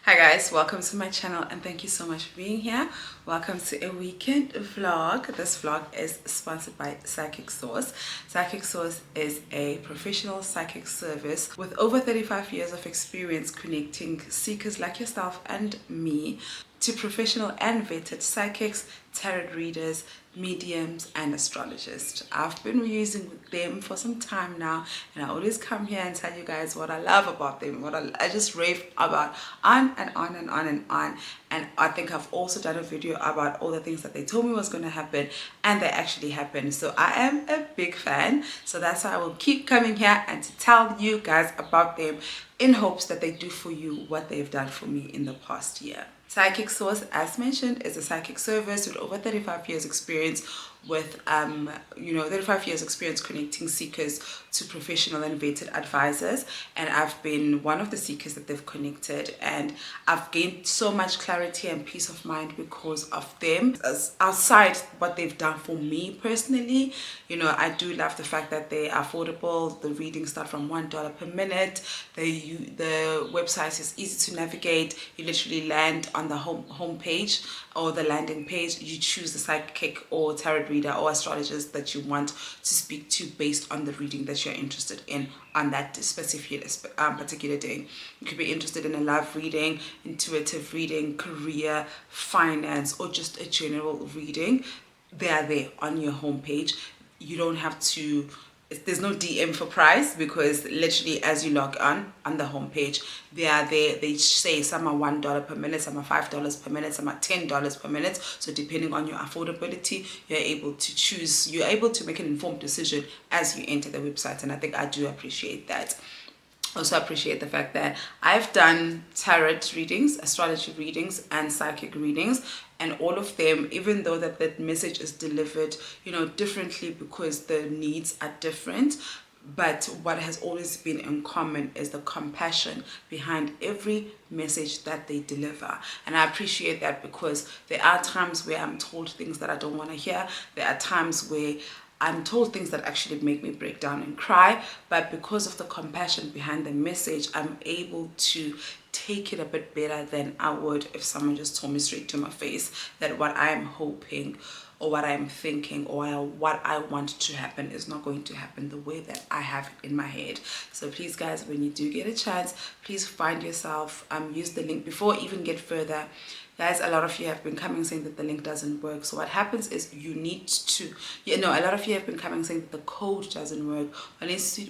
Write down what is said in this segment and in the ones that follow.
Hi guys, welcome to my channel and thank you so much for being here. Welcome to a weekend vlog. This vlog is sponsored by Psychic Source. Psychic Source is a professional psychic service with over 35 years of experience connecting seekers like yourself and me to professional and vetted psychics, tarot readers, mediums and astrologists. I've been using them for some time now, and I always come here and tell you guys what I love about them, what I just rave about on and on and on and on. And I think I've also done a video about all the things that they told me was going to happen, and they actually happened. So I am a big fan, so that's why I will keep coming here and to tell you guys about them in hopes that they do for you what they've done for me in the past year. Psychic Source, as mentioned, is a psychic service with over 35 years experience with 35 years experience connecting seekers to professional and vetted advisors. And I've been one of the seekers that they've connected, and I've gained so much clarity and peace of mind because of them. As outside what they've done for me personally, I do love the fact that they are affordable. The readings start from $1 per minute. The website is easy to navigate. You literally land on the home page or the landing page. You choose the psychic or tarot reader or astrologist that you want to speak to based on the reading that you're interested in on that specific particular day. You could be interested in a love reading, intuitive reading, career, finance, or just a general reading. They are there on your homepage. You don't have to, there's no DM for price, because literally as you log on the homepage, they are there. They say some are $1 per minute, some are $5 per minute, some are $10 per minute. So depending on your affordability, you're able to choose, you're able to make an informed decision as you enter the website. And I think I do appreciate that. Also appreciate the fact that I've done tarot readings, astrology readings, and psychic readings, and all of them, even though that message is delivered differently because the needs are different, but what has always been in common is the compassion behind every message that they deliver. And I appreciate that, because there are times where I'm told things that I don't want to hear. There are times where I'm told things that actually make me break down and cry, but because of the compassion behind the message, I'm able to take it a bit better than I would if someone just told me straight to my face that what I'm hoping or what I'm thinking or what I want to happen is not going to happen the way that I have it in my head. So please guys, when you do get a chance, please find yourself, use the link. Before I even get further, guys, a lot of you have been coming saying that the link doesn't work. So what happens is you need to, a lot of you have been coming saying that the code doesn't work.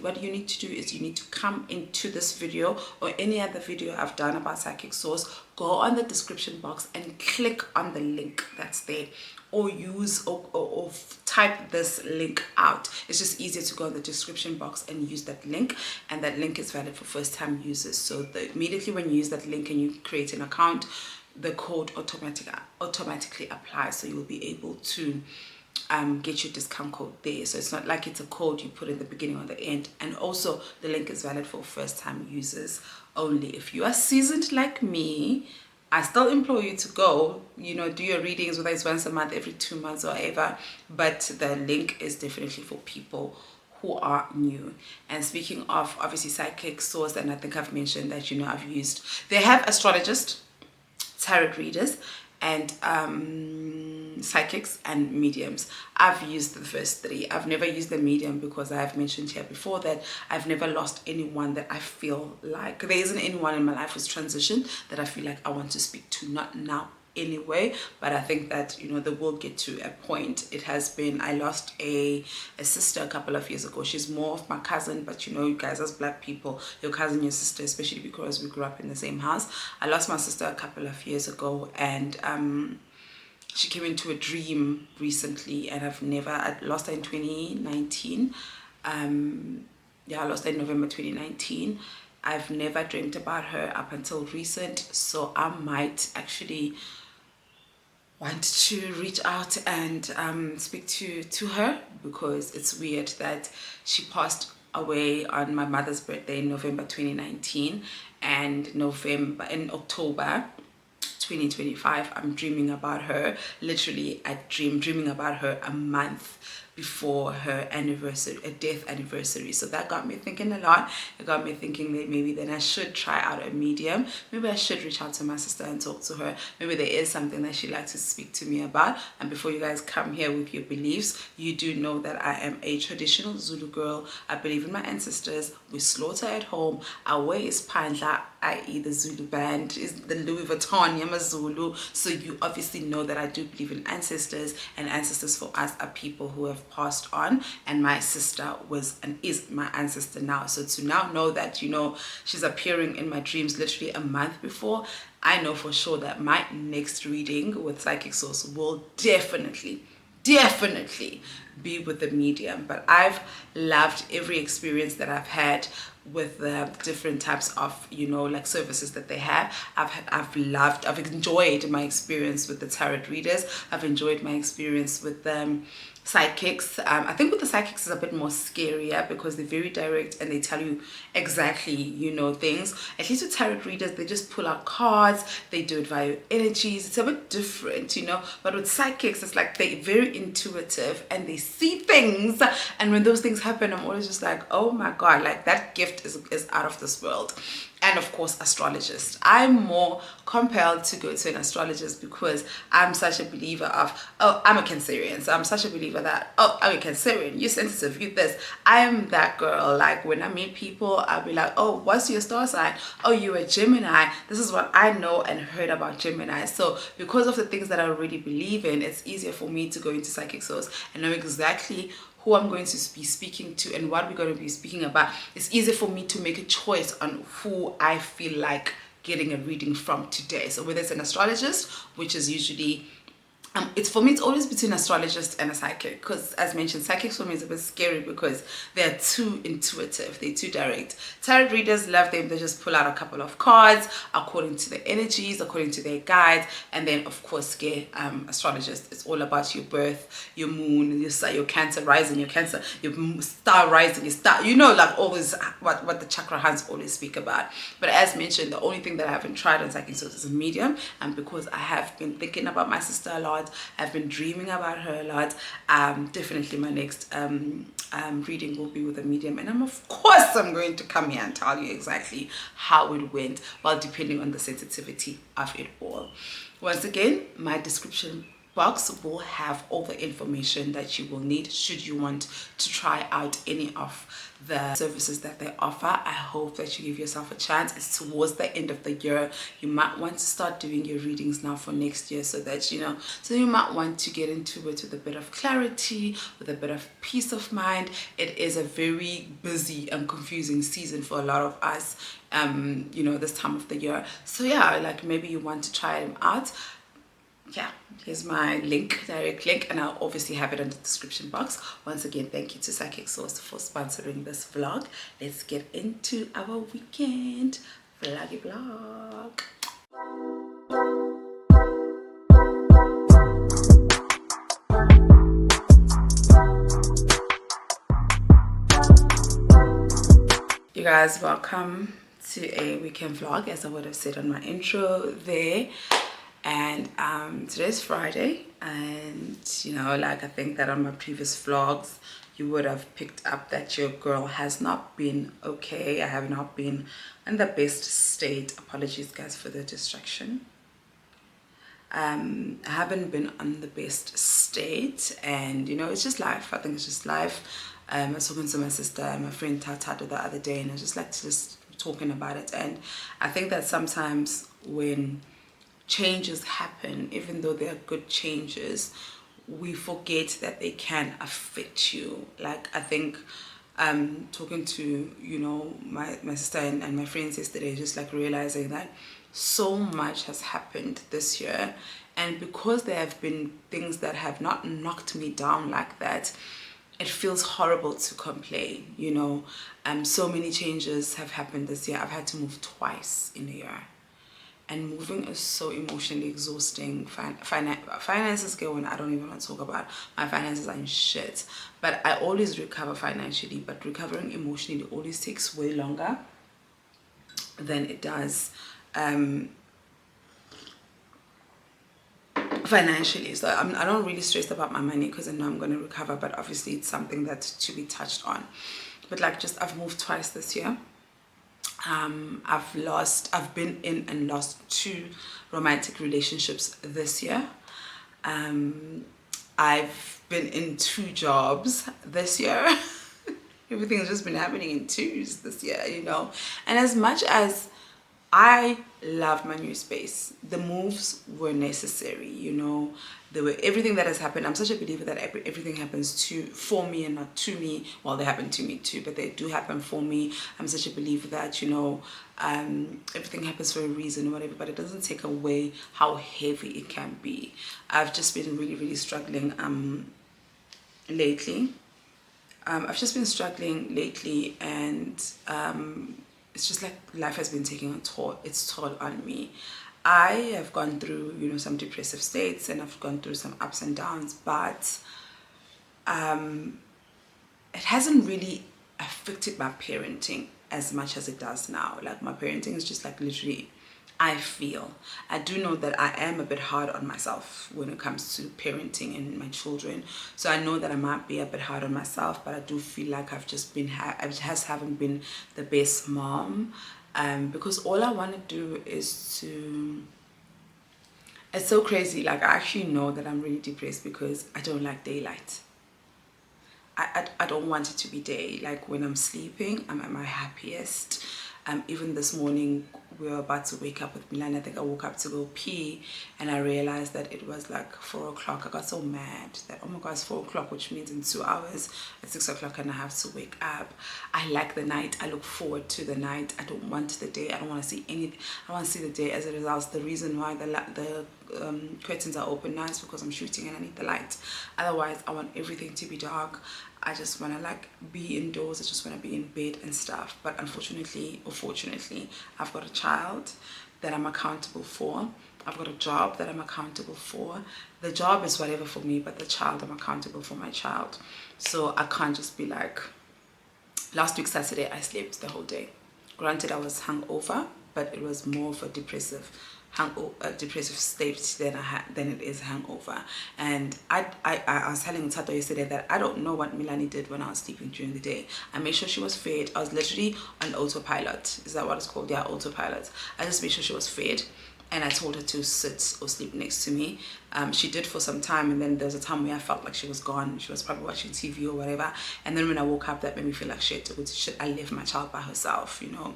What you need to do is you need to come into this video or any other video I've done about Psychic Source, go on the description box and click on the link that's there, or use or type this link out. It's just easier to go in the description box and use that link, and that link is valid for first-time users. So immediately when you use that link and you create an account, the code automatically applies, so you will be able to get your discount code there. So it's not like it's a code you put in the beginning or the end. And also the link is valid for first-time users only. If you are seasoned like me, I still implore you to go, do your readings, whether it's once a month, every 2 months, or ever. But the link is definitely for people who are new. And speaking of obviously Psychic Source, and I think I've mentioned that they have astrologists, tarot readers, and psychics and mediums. I've used the first three. I've never used the medium because I have mentioned here before that I've never lost anyone that I feel like, there isn't anyone in my life who's transitioned that I feel like I want to speak to, not now anyway, but I think that they will get to a point. It has been, I lost a sister a couple of years ago. She's more of my cousin, but you guys as black people, your cousin, your sister, especially because we grew up in the same house. I lost my sister a couple of years ago, and she came into a dream recently, and I lost her in 2019. I lost her in November 2019. I've never dreamt about her up until recent, so I might actually want to reach out and speak to her, because it's weird that she passed away on my mother's birthday in November 2019, and in October 2025 I'm dreaming about her. Literally, dreaming about her a month before her anniversary, a death anniversary. So that got me thinking a lot. It got me thinking that maybe then I should try out a medium. Maybe I should reach out to my sister and talk to her. Maybe there is something that she'd like to speak to me about. And before you guys come here with your beliefs, you do know that I am a traditional Zulu girl. I believe in my ancestors. We slaughter at home. Our way is pandla, i.e. the Zulu band, is the Louis Vuitton Yamazulu. So you obviously know that I do believe in ancestors, and ancestors for us are people who have passed on, and my sister was and is my ancestor now. So to now know that, you know, she's appearing in my dreams literally a month before, I know for sure that my next reading with Psychic Source will definitely be with the medium. But I've loved every experience that I've had with the different types of, you know, like services that they have. I've enjoyed my experience with the tarot readers. I've enjoyed my experience with psychics. I think with the psychics is a bit more scarier because they're very direct and they tell you exactly, you know, things. At least with tarot readers, they just pull out cards, they do it via energies. It's a bit different, you know. But with psychics, it's like they're very intuitive and they see things, and when those things happen, I'm always just like, oh my god, like that gift is out of this world. And of course, astrologist. I'm more compelled to go to an astrologist because I'm such a believer of, oh, I'm a Cancerian, so I'm such a believer that, oh, I'm a Cancerian, you're sensitive, you this. I'm that girl. Like when I meet people, I'll be like, oh, what's your star sign? Oh, you're a Gemini. This is what I know and heard about Gemini. So because of the things that I already believe in, it's easier for me to go into Psychic Source and know exactly who I'm going to be speaking to and what we're going to be speaking about. It's easy for me to make a choice on who I feel like getting a reading from today. So whether it's an astrologist, which is usually it's for me, it's always between astrologist and a psychic, because as mentioned, psychics for me is a bit scary because they're too intuitive, they're too direct. Tarot readers, love them. They just pull out a couple of cards according to the energies, according to their guides. And then of course, astrologist, it's all about your birth, your moon, your Cancer rising, your Cancer, your star rising, your star, you know, like always what the chakra hands always speak about. But as mentioned, the only thing that I haven't tried on Psychic Source is a medium, and because I have been thinking about my sister a lot, I've been dreaming about her a lot. Definitely my next reading will be with a medium, and I'm going to come here and tell you exactly how it went, while depending on the sensitivity of it all. Once again, my description box will have all the information that you will need should you want to try out any of the services that they offer. I hope that you give yourself a chance. It's towards the end of the year. You might want to start doing your readings now for next year, so that, you know, so you might want to get into it with a bit of clarity, with a bit of peace of mind. It is a very busy and confusing season for a lot of us, you know, this time of the year. So yeah, like maybe you want to try them out. Yeah, here's my link, direct link, and I'll obviously have it in the description box. Once again, thank you to Psychic Source for sponsoring this vlog. Let's get into our weekend vloggy vlog. You guys, welcome to a weekend vlog, as I would have said on my intro there. And today's Friday, and you know, like I think that on my previous vlogs you would have picked up that your girl has not been okay. I have not been in the best state. Apologies guys for the distraction. I haven't been on the best state, and you know, it's just life. I think it's just life. I was talking to my sister and my friend Tata the other day, and I just like to just talking about it. And I think that sometimes when changes happen, even though they are good changes, we forget that they can affect you. Like I think talking to, you know, my sister and my friends yesterday, just like realizing that so much has happened this year, and because there have been things that have not knocked me down like that, it feels horrible to complain, you know. So many changes have happened this year. I've had to move twice in a year, and moving is so emotionally exhausting. Finances go on, I don't even want to talk about. My finances are in shit, but I always recover financially, but recovering emotionally always takes way longer than it does financially. So I don't really stress about my money because I know I'm going to recover, but obviously it's something that's to be touched on. But like, just I've moved twice this year. I've been in and lost 2 romantic relationships this year. I've been in 2 jobs this year. Everything's just been happening in twos this year, you know. And as much as I love my new space, the moves were necessary, you know. There were everything that has happened. I'm such a believer that everything happens for me and not to me. Well, they happen to me too, but they do happen for me. I'm such a believer that, you know, everything happens for a reason or whatever, but it doesn't take away how heavy it can be. I've just been really, really struggling lately. I've just been struggling lately, and it's just like life has been taking its toll on me. I have gone through, you know, some depressive states, and I've gone through some ups and downs, but it hasn't really affected my parenting as much as it does now. Like, my parenting is just like literally, I do know that I am a bit hard on myself when it comes to parenting and my children. So I know that I might be a bit hard on myself, but I do feel like I've just been haven't been the best mom, because all I want to do is to. It's so crazy. Like, I actually know that I'm really depressed because I don't like daylight. I don't want it to be day. Like, when I'm sleeping, I'm at my happiest. Even this morning, we were about to wake up with Milan. I think I woke up to go pee, and I realized that it was like 4 o'clock. I got so mad that, oh my god, it's 4 o'clock, which means in 2 hours at 6 o'clock and I have to wake up. I like the night. I look forward to the night. I don't want the day. I don't want to see anything. I want to see the day. As a result, the reason why the curtains are open now is because I'm shooting and I need the light. Otherwise, I want everything to be dark. I just want to like be indoors. I just want to be in bed and stuff. But unfortunately or fortunately, I've got a child that I'm accountable for. I've got a job that I'm accountable for. The job is whatever for me, but the child, I'm accountable for my child. So I can't just be like, last week Saturday I slept the whole day. Granted, I was hungover, but it was more of a depressive state than it is hangover. And I was telling Tato yesterday that I don't know what Milani did when I was sleeping during the day. I made sure she was fed. I was literally on autopilot. Is that what it's called? Yeah, autopilot. I just made sure she was fed, and I told her to sit or sleep next to me. She did for some time, and then there was a time where I felt like she was gone. She was probably watching TV or whatever. And then when I woke up, that made me feel like shit. I left my child by herself, you know.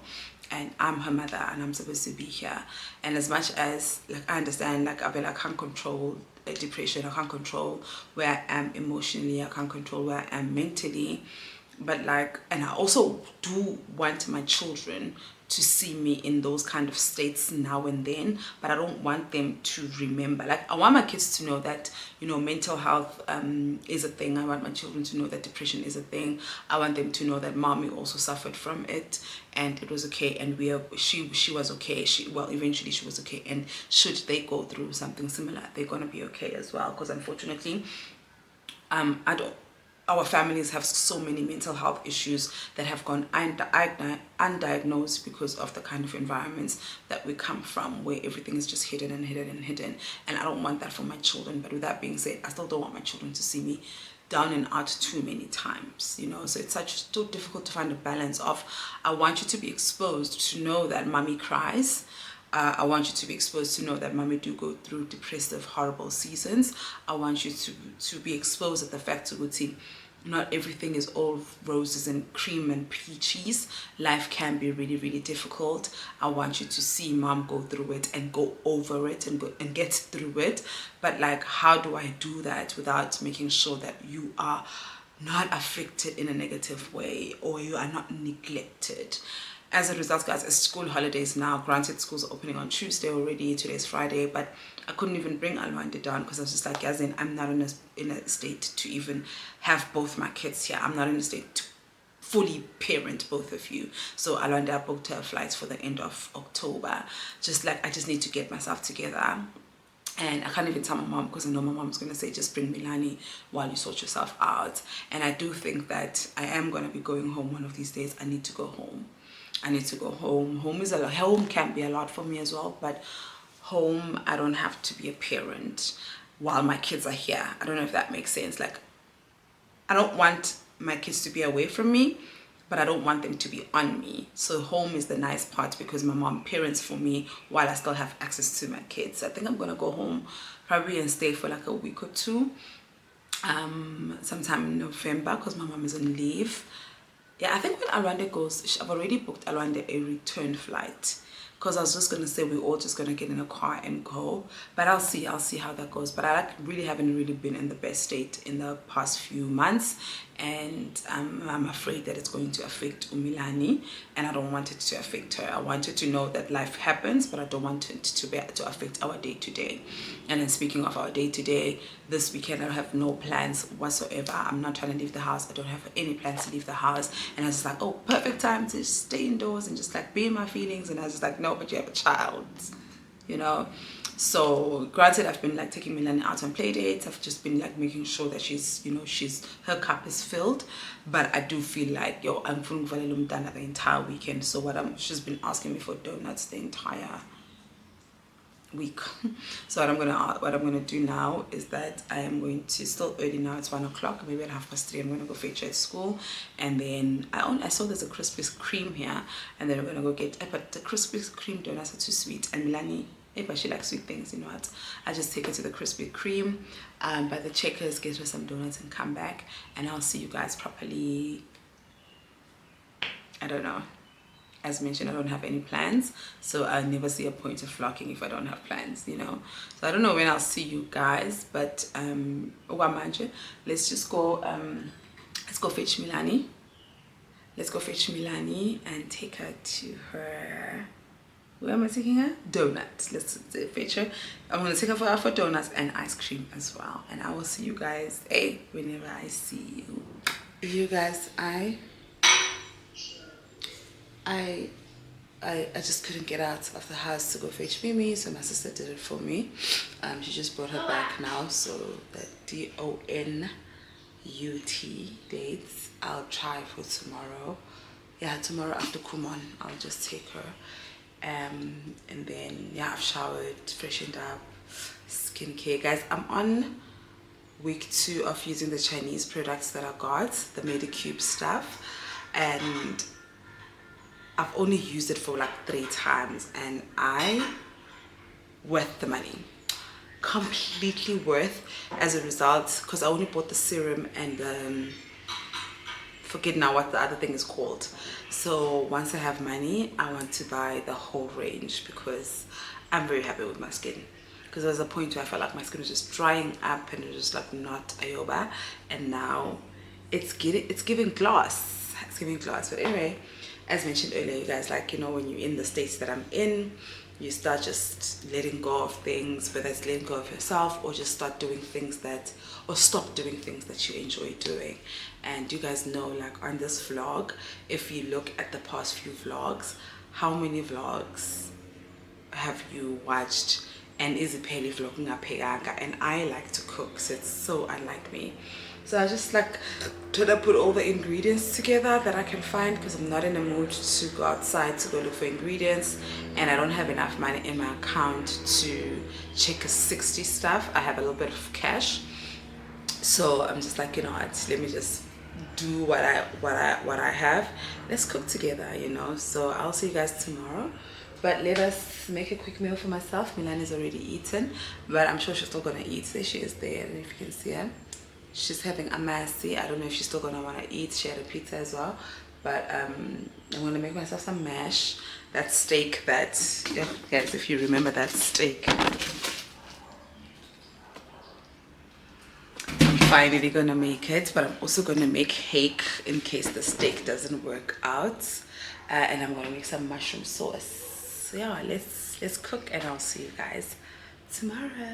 And I'm her mother, and I'm supposed to be here. And as much as like I understand, like I can't control depression, I can't control where I am emotionally, I can't control where I am mentally, but like, and I also do want my children to see me in those kind of states now and then, but I don't want them to remember. Like, I want my kids to know that, you know, mental health is a thing. I want my children to know that depression is a thing. I want them to know that mommy also suffered from it, and it was okay, and she was okay. Eventually she was okay, and should they go through something similar, they're gonna be okay as well. Because unfortunately, our families have so many mental health issues that have gone undiagnosed because of the kind of environments that we come from, where everything is just hidden and hidden and hidden. And I don't want that for my children. But with that being said, I still don't want my children to see me down and out too many times, you know. So it's so difficult to find a balance of, I want you to be exposed to know that mommy cries. I want you to be exposed to know that mommy do go through depressive, horrible seasons. I want you to be exposed at the fact that not everything is all roses and cream and peaches. Life can be really, really difficult. I want you to see mom go through it and go over it and get through it. But like, how do I do that without making sure that you are not affected in a negative way, or you are not neglected? As a result, guys, it's school holidays now. Granted, school's opening on Tuesday already. Today's Friday, but I couldn't even bring Alwanda down because I was just like, as in, I'm not in a state to even have both my kids here. I'm not in a state to fully parent both of you. So Alwanda booked her flights for the end of October. Just like, I just need to get myself together. And I can't even tell my mom, because I know my mom's going to say, just bring Milani while you sort yourself out. And I do think that I am going to be going home one of these days. I need to go home. I need to go home. Home can be a lot for me as well, but home, I don't have to be a parent. while my kids are here. I don't know if that makes sense. Like, I don't want my kids to be away from me, but I don't want them to be on me. So home is the nice part because my mom parents for me while I still have access to my kids. So I think I'm gonna go home probably and stay for like a week or two, sometime in November, because my mom is on leave. Yeah, I think when Alwanda goes, I've already booked Alwanda a return flight, because I was just gonna say we're all just gonna get in a car and go, but I'll see how that goes. But I really haven't really been in the best state in the past few months, and I'm afraid that it's going to affect Umilani, and I don't want it to affect her. I want her to know that life happens, but I don't want it to affect our day-to-day. And then speaking of our day-to-day, this weekend I have no plans whatsoever. I'm not trying to leave the house. I don't have any plans to leave the house, and I was just like, oh, perfect time to stay indoors and just like be in my feelings. And I was just like, no, but you have a child, you know. So granted, I've been like taking Milan out on play dates. I've just been like making sure that she's, you know, her cup is filled. But I do feel like, yo, I'm feeling the entire weekend. So she's been asking me for donuts the entire week. So what I'm gonna do now is that I am going to, still early now, it's 1 o'clock, maybe at 3:30 I'm gonna go fetch her at school. And then I saw there's a Krispy Kreme here, and then I'm gonna go get, but the Krispy Kreme donuts are too sweet, and Milani, but she likes sweet things, you know what, I just take her to the Krispy Kreme, by the Checkers, get her some donuts and come back, and I'll see you guys properly. I don't know. As mentioned, I don't have any plans, so I never see a point of vlogging if I don't have plans, you know. So I don't know when I'll see you guys, but let's just go let's go fetch Milani. Let's go fetch Milani and take her to her, where am I taking her? Donuts. Let's fetch her. I'm gonna take her for donuts and ice cream as well, and I will see you guys whenever I see you. You guys, I just couldn't get out of the house to go fetch Mimi, so my sister did it for me. She just brought her back now, so the DONUT dates I'll try for tomorrow. Yeah, tomorrow after Kumon I'll just take her. And then yeah, I've showered, freshened up, skincare. Guys, I'm on week 2 of using the Chinese products that I got, the Medicube stuff, and I've only used it for like 3 times, and worth the money, completely worth. As a result, because I only bought the serum and forget now what the other thing is called. So once I have money, I want to buy the whole range, because I'm very happy with my skin. Because there was a point where I felt like my skin was just drying up and it was just like not ayoba, and now it's giving gloss. It's giving gloss. But anyway, as mentioned earlier, you guys, like, you know, when you're in the states that I'm in, you start just letting go of things, whether it's letting go of yourself or just stop doing things that you enjoy doing. And you guys know, like on this vlog, if you look at the past few vlogs, how many vlogs have you watched? And is it peli vlogging a peganga? And I like to cook, so it's so unlike me. So I just like try to put all the ingredients together that I can find, because I'm not in the mood to go outside to go look for ingredients, and I don't have enough money in my account to check a 60 stuff. I have a little bit of cash, so I'm just like, you know what, let me just do what I have. Let's cook together, you know. So I'll see you guys tomorrow. But let us make a quick meal for myself. Milan is already eaten, but I'm sure she's still gonna eat. There she is there, I don't know if you can see her. She's having a massy. I don't know if she's still gonna want to eat. She had a pizza as well, but I'm gonna make myself some mash. That steak, yeah, guys, if you remember that steak, I'm finally gonna make it. But I'm also gonna make hake in case the steak doesn't work out, and I'm gonna make some mushroom sauce. So yeah, let's cook, and I'll see you guys tomorrow.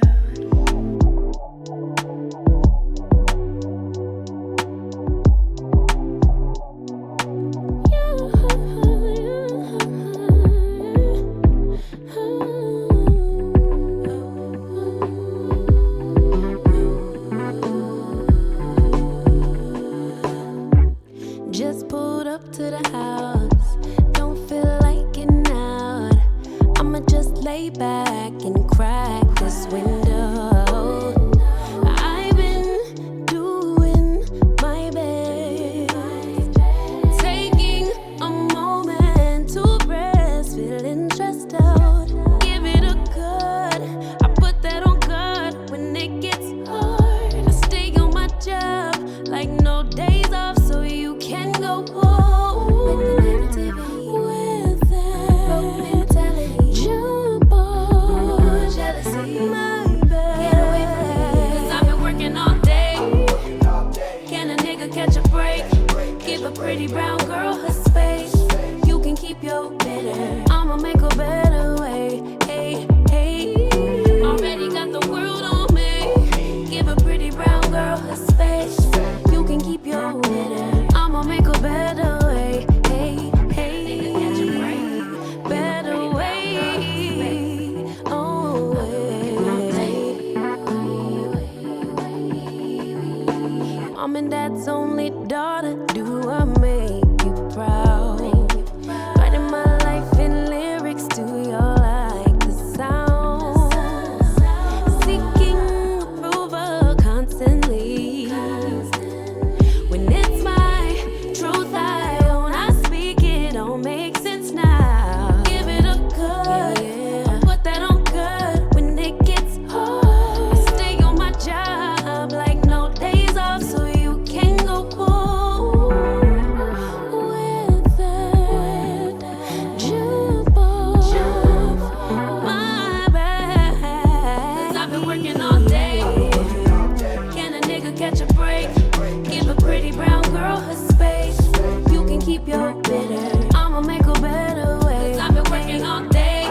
Just pulled up to the house, don't feel like getting out. I'ma just lay back and crack this window. pretty brown girl her space. You can keep your bitter. I'ma make a better way. Hey, hey. Already got the world on me. Give a pretty brown girl her space. You can keep your bitter. I'ma make a better way. Hey, hey. Better way. Oh, Mom and Dad's only daughter, do I make you proud? Writing my life in lyrics, do you like the sound? Seeking approval constantly. When it's my truth I own, I speak it, don't make sense now. Give it a good, put that on good when it gets hard. Stay on my job like no days off, so you can go pull with that jump off my back. 'Cause I've been working all day. Can a nigga catch a break? Give a pretty brown girl her space. You can keep your bitter. I'ma make a better way. 'Cause I've been working all day.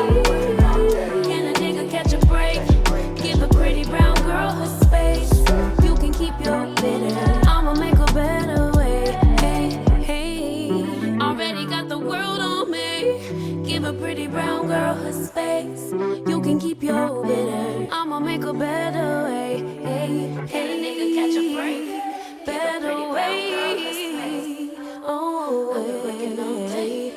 Can a nigga catch a break? Give a pretty brown girl her space. You can keep your bitter. I'ma make a better way. Hey, hey. Already got the world on me. Give a pretty brown girl her space. You can keep your bitter. I'ma make a better way. Hey, hey. Nigga catch a break. Better way. Oh, hey.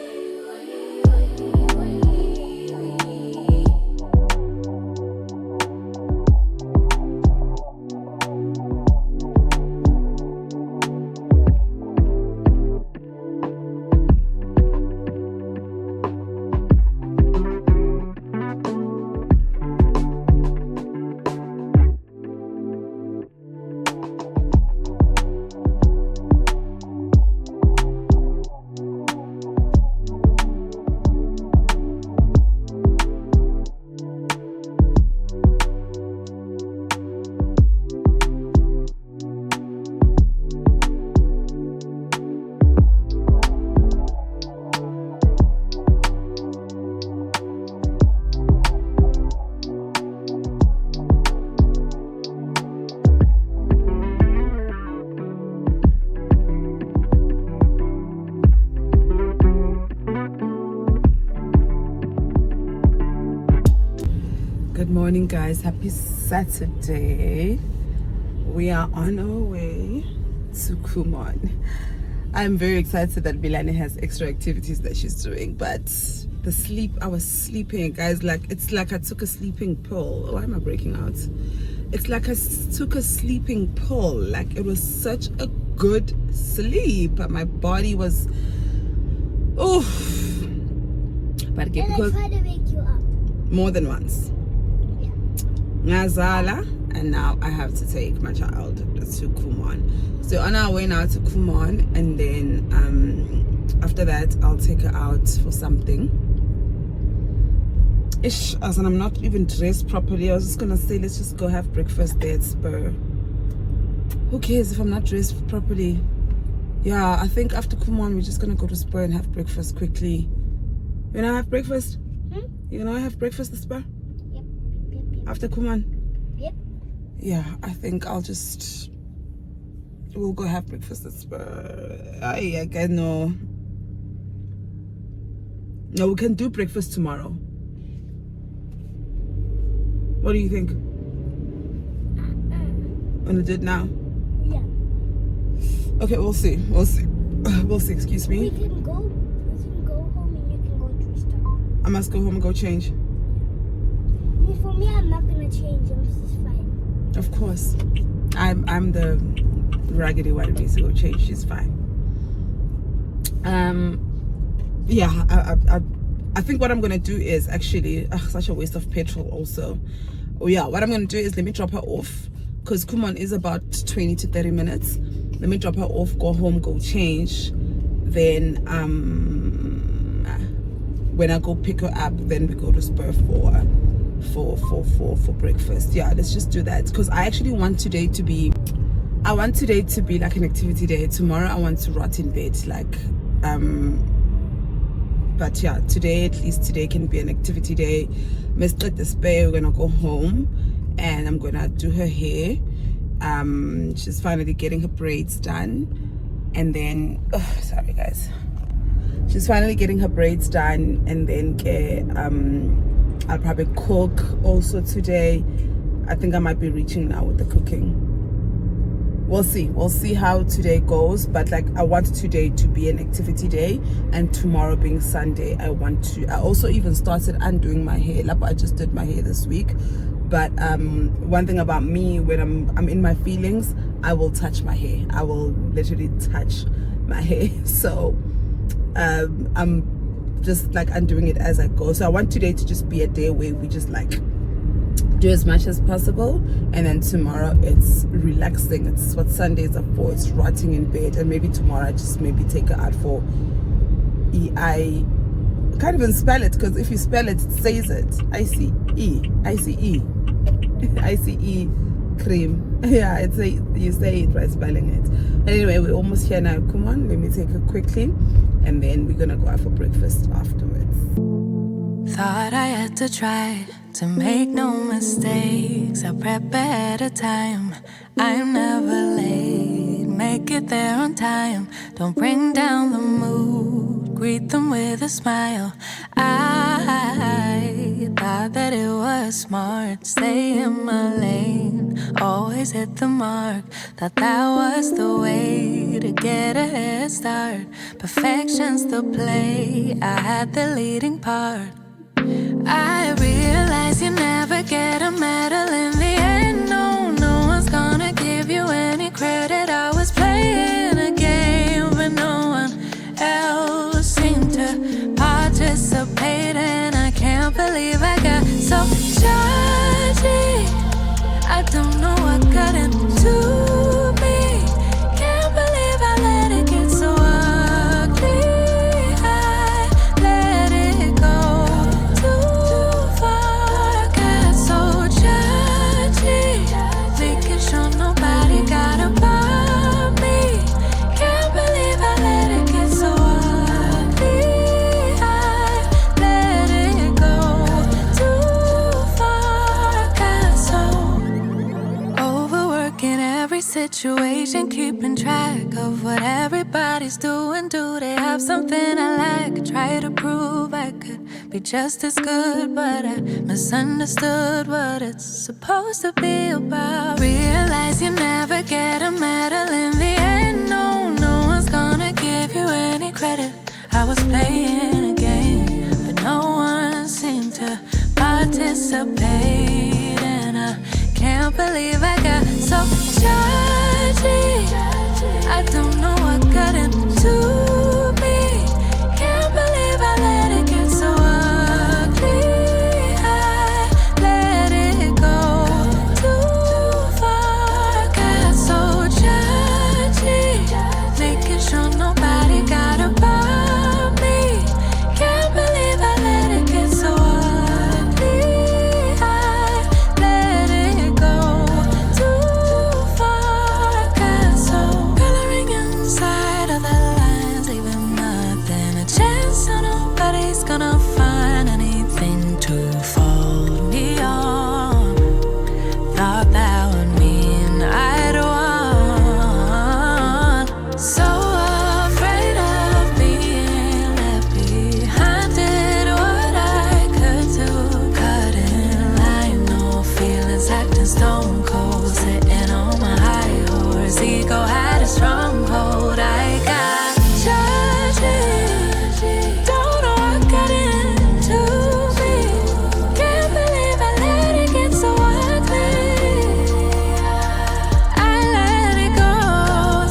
Good morning, guys. Happy Saturday. We are on our way to Kumon. I'm very excited that Milan has extra activities that she's doing, but the sleep, I was sleeping, guys, it's like I took a sleeping pill. Why am I breaking out? It's like I took a sleeping pill. Like, it was such a good sleep. My body was, oof. But again, because I tried to wake you up. more than once. Ngazala, and now I have to take my child to Kumon. So on our way now to Kumon, and then after that I'll take her out for something. As in, I'm not even dressed properly. I was just gonna say let's just go have breakfast there at Spur. Who cares if I'm not dressed properly? Yeah, I think after Kumon we're just gonna go to Spur and have breakfast quickly. You know, have breakfast? You know, I have breakfast at Spur? Yep. After Kumon? Yep. Yeah, I think we'll go have breakfast at Spur. I can no, we can do breakfast tomorrow. What do you think? Wanna do it now? Yeah. Okay, we'll see. We'll see, excuse me. We can go home and you can go to store. I must go home and go change. For me, I'm not gonna change. I'm just fine. Of course. I'm the raggedy one who needs to go change. She's fine. Yeah, I think what I'm gonna do is actually such a waste of petrol also. Oh yeah, what I'm gonna do is let me drop her off, because Kumon is about 20 to 30 minutes. Let me drop her off, go home, go change, then when I go pick her up, then we go to Spur for breakfast. Yeah, let's just do that, because I actually want today to be I want today to be like an activity day. Tomorrow I want to rot in bed, like but yeah, today, at least today can be an activity day. Mr. Despair, we're gonna go home and I'm gonna do her hair. She's finally getting her braids done, and then sorry guys, she's finally getting her braids done, and then I'll probably cook also today. I think I might be reaching now with the cooking. We'll see how today goes, but like I want today to be an activity day, and tomorrow being Sunday, I also even started undoing my hair. Like I just did my hair this week, but one thing about me, when I'm in my feelings, I will touch my hair. I will literally touch my hair. So I'm just like undoing it as I go. So I want today to just be a day where we just like do as much as possible, and then tomorrow it's relaxing. It's what Sundays are for. It's rotting in bed, and maybe tomorrow I just maybe take her out for I can't even spell it, because if you spell it, it says it. ICE cream. Yeah, it's you say it by spelling it. Anyway, we're almost here now. Come on, let me take her quickly, and then we're gonna go out for breakfast afterwards. Thought I had to try to make no mistakes. I prep ahead of time. I'm never late. Make it there on time. Don't bring down the mood. Greet them with a smile. I thought that it was smart. Stay in my lane. Always hit the mark. Thought that was the way to get a head start. Perfection's the play. I had the leading part. I realize you never get a medal in the end. No one's gonna give you any credit. I was playing a game, but no one else seemed to participate. And I can't believe I got so judgy. I don't know what got into me. Can't believe I let it get so ugly. I let it go too far. Got so judgy, making sure nobody got above me. Can't believe I let it get so ugly. I let it go too far. Got so overworking every situation, keeping track of what everybody's doing. Do they have something I lack? Try to prove I could be just as good, but I misunderstood what it's supposed to be about. Realize you never get a medal in the end. No one's gonna give you any credit. I was playing a game, but no one seemed to participate. And I can't believe I got so judgy. I don't know what got into me. Can't believe I let it get so ugly. I let it go too far. Got so judgy, making sure nobody got above me. Can't believe I let it get so ugly. I let it go too far. Got so coloring inside of the lines, leaving nothing a chance. So nobody's gonna find anything to fold me on. Thought that would mean I'd won. So afraid of being left behind. Did what I could to cut in line. No feelings, acting stone cold. Sitting on my high horse. Ego had a stronghold. I got judgy. Don't know what got into me. Can't believe I let it get so ugly. I let it go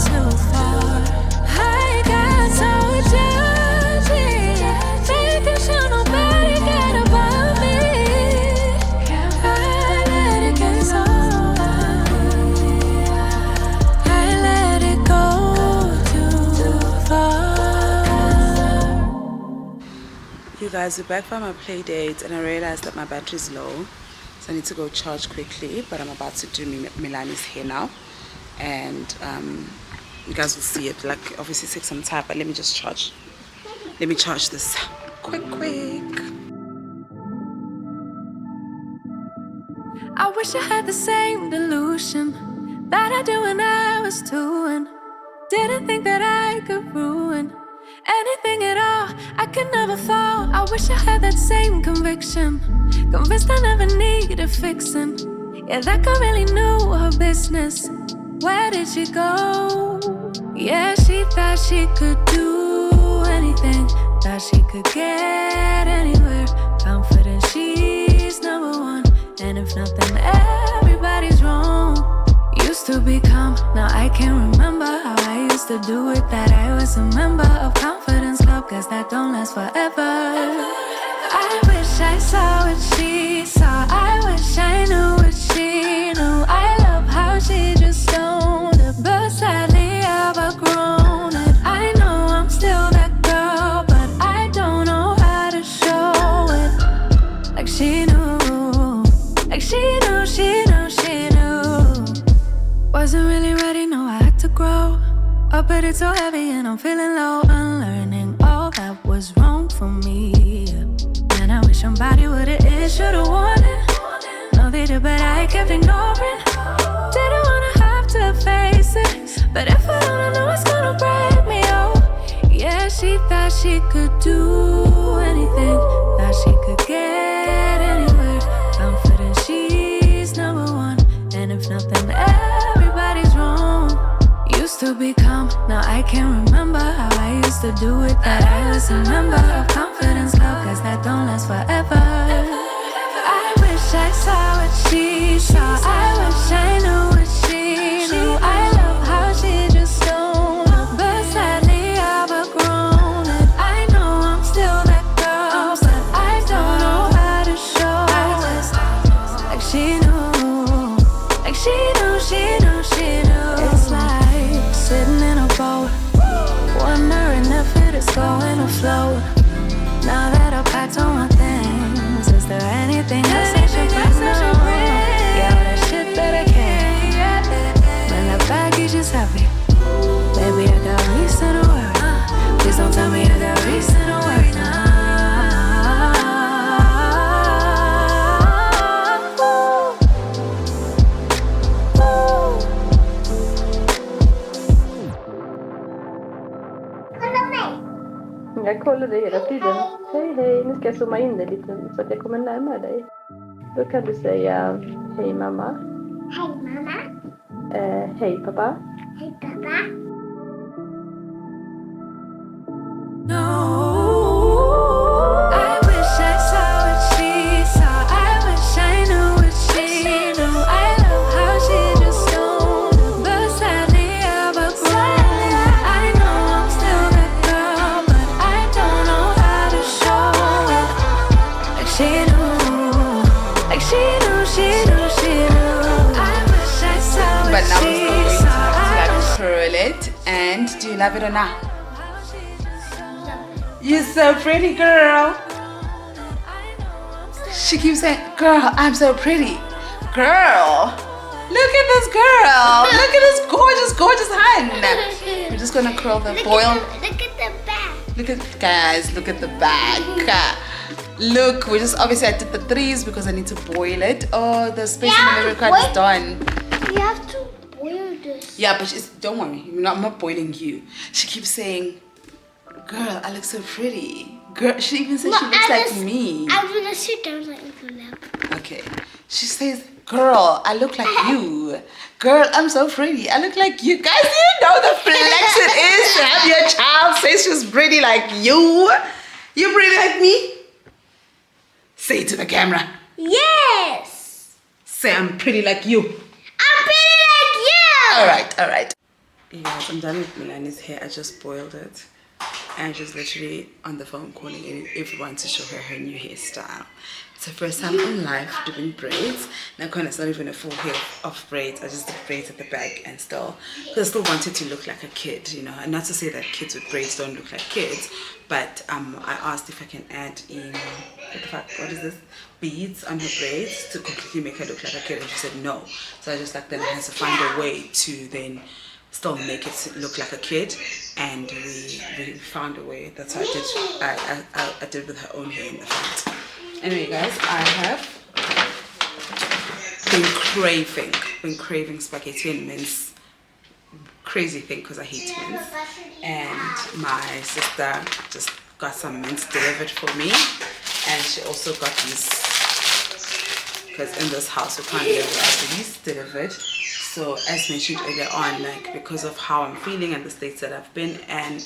too far. I got so judgy, making sure nobody got above me. I let it get so ugly. I let it go too far. You guys, we're back from our play date, and I realized that my battery's low, so I need to go charge quickly. But I'm about to do Milani's hair now. and you guys will see it. Like obviously take some time, but let me just charge. Let me charge this quick. I wish I had the same delusion that I do when I was 2 and didn't think that I could ruin anything at all. I could never fall. I wish I had that same conviction, convinced I never needed fixing. Yeah, that girl really knew her business. Where did she go? Yeah, she thought she could do anything, thought she could get anywhere. Confident she's number one, and if nothing, everybody's wrong. Used to be calm, now I can't remember how I used to do it. That I was a member of Confidence Club, cause that don't last forever. I wish I saw what she saw, I wish I knew what she knew. I love how she just owned it, but sadly I've outgrown it. I know I'm still that girl, but I don't know how to show it. Like she knew, like she knew, she knew, she knew. Wasn't really ready, no, I had to grow up, but it's so heavy and I'm feeling low. Unlearning all that was wrong for me. And I wish somebody would've should've warned it. No, they did, but I kept ignoring. Didn't wanna have to face it, but if I don't know, it's gonna break me, oh. Yeah, she thought she could do anything, thought she could get anywhere. Confident she's number one, and if nothing, everybody's wrong. Used to be calm, now I can't remember how I used to do it. That I was a member of Confidence Club, cause that don't last forever. I wish I saw what she saw, I wish I knew what she knew. I love how she just owned it, but sadly I've outgrown it. I know I'm still that girl, but I don't know how to show it. Like she knew, like she knew, she knew, she knew. It's like sitting in a boat, wondering if it is going to float. Now that I've packed all my things, is there anything else I should bring? Yeah, all that shit that I can't. When the baggage is heavy, baby, I got reason to worry. Please don't tell me I got reason to worry now. Jag kollar dig hela tiden. Hej, hej. Nu ska jag zooma in dig lite så att jag kommer närmare dig. Då kan du säga hej mamma. Hej mamma. Hej pappa. Hej pappa. No, I wish I saw what she saw, I wish I knew what she knew. I love how she just owned it, but sadly I've outgrown it. I know I'm still that girl, but I don't know how to show it. Like she knew, like she knew, she knew, she knew. I wish I saw what But now she we're still going saw, to I like wish curl it. And do you love it or not? how she just owned it. You're so pretty, girl. She keeps saying, girl, I'm so pretty. Girl, look at this girl. Look at this gorgeous hun. We're just gonna curl the boil. Look at the back. Look at, guys, look at the back. Look, we just, obviously I did the threes because I need to boil it. Oh, the space in the memory card is done. You have to boil this. Yeah, but don't worry, I'm not boiling you. She keeps saying, girl, I look so pretty. Girl, she even says she looks like me. I'm gonna sit down like your lap. Okay. She says, girl, I look like you. Girl, I'm so pretty. I look like you. Guys, you know the flex it is to have your child say she's pretty like you. You pretty like me? Say it to the camera. Yes. Say I'm pretty like you. I'm pretty like you. All right. You guys, I'm done with Milani's hair. I just boiled it. and she's literally on the phone calling everyone to show her her new hairstyle. It's her first time in life doing braids. Now, it's not even a full hair of braids. I just did braids at the back and still, because I still wanted to look like a kid, you know. And not to say that kids with braids don't look like kids, but I asked if I can add in, what is this? Beads on her braids to completely make her look like a kid, and she said no. So I just like then has to find a way to then still make it look like a kid, and we found a way. That's what I did with her own hair in the front. Anyway, guys, I have been craving spaghetti and mince. Crazy thing, because I hate mince. And my sister just got some mince delivered for me, and she also got these, because in this house we can't live without these delivered. So as mentioned earlier on, like, because of how I'm feeling and the states that I've been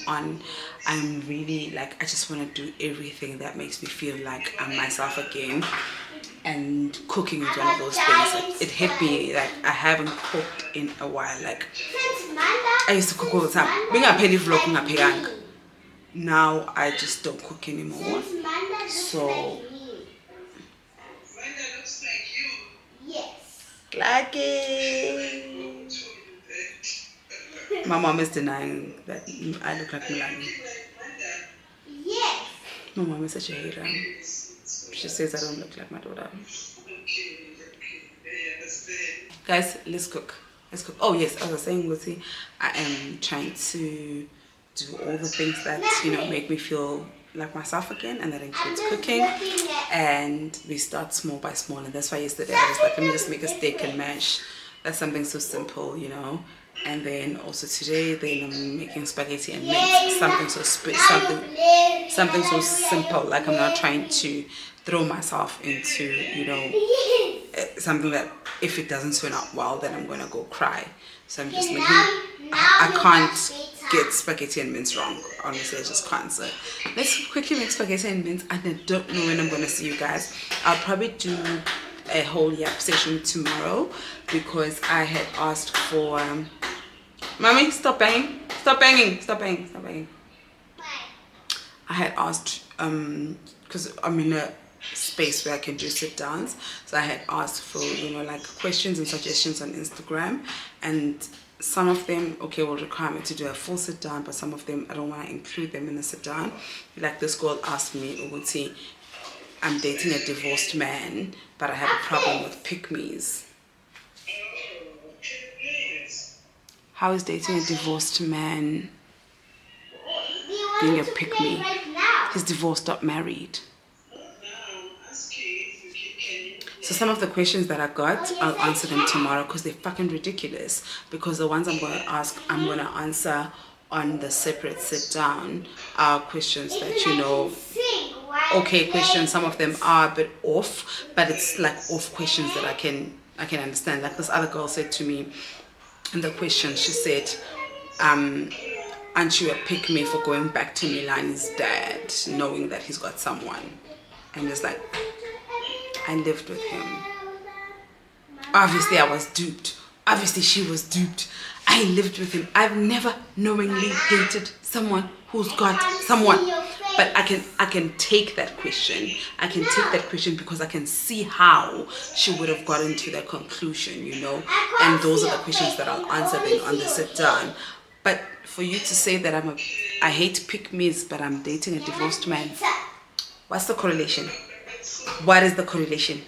on, I'm really like, I just want to do everything that makes me feel like I'm myself again. And cooking is one of those things. Like, it hit me like I haven't cooked in a while. Like, I used to cook all the time. Being a penny vlog, now I just don't cook anymore. So like it. My mom is denying that I look like Milan. Yes. My mom is such a hater. She says I don't look like my daughter. Guys, let's cook. Let's cook. Oh yes, as I was saying, Lucy, I am trying to do all the things that, you know, make me feel like myself again, and that includes cooking. And we start small by small, and that's why yesterday I was like, let me just make a steak and mash. That's something so simple, you know. And then also today, then I'm making spaghetti and mince, something so simple. Like, I'm not trying to throw myself into, you know, something that if it doesn't turn out well, then I'm gonna go cry. So I'm just making, I can't get spaghetti and mince wrong. Honestly, I just can't. So let's quickly make spaghetti and mince, and I don't know when I'm gonna see you guys. I'll probably do a whole yap session tomorrow, because I had asked for mommy, stop banging, stop banging, stop banging, stop banging. I had asked because I'm in a space where I can do sit downs, so I had asked for, you know, like, questions and suggestions on Instagram, and some of them, okay, will require me to do a full sit down, but some of them I don't want to include them in the sit down. Like, this girl asked me, Uguti, I'm dating a divorced man, but I have a problem with pick-me's. How is dating a divorced man being a pick-me? He's divorced, not married. So some of the questions that I got, I'll answer them tomorrow, because they're fucking ridiculous. Because the ones I'm going to ask, I'm going to answer on the separate sit down are questions that, you know, okay questions. Some of them are a bit off, but it's like off questions that I can understand. Like, this other girl said to me in the question, she said, aren't you a pick me for going back to Milan's dad, knowing that he's got someone? And it's like, I lived with him. Obviously I was duped. Obviously she was duped. I lived with him. I've never knowingly dated someone who's got someone. But I can take that question. I can take that question because I can see how she would have gotten to that conclusion, you know. And those are the questions that I'll answer then on the sit down. But for you to say that I hate pick-me's, but I'm dating a divorced man, what's the correlation? What is the correlation?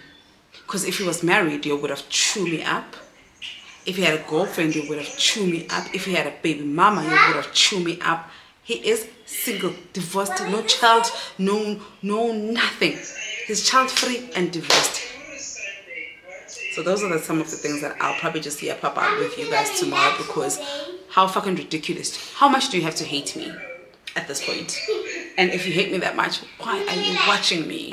Because if he was married, you would have chewed me up. If he had a girlfriend, you would have chewed me up. If he had a baby mama, you would have chewed me up. He is single, divorced, no child, no nothing. He's child-free and divorced. So those are some of the things that I'll probably just yap about with you guys tomorrow, because how fucking ridiculous. How much do you have to hate me at this point? And if you hate me that much, why are you watching me?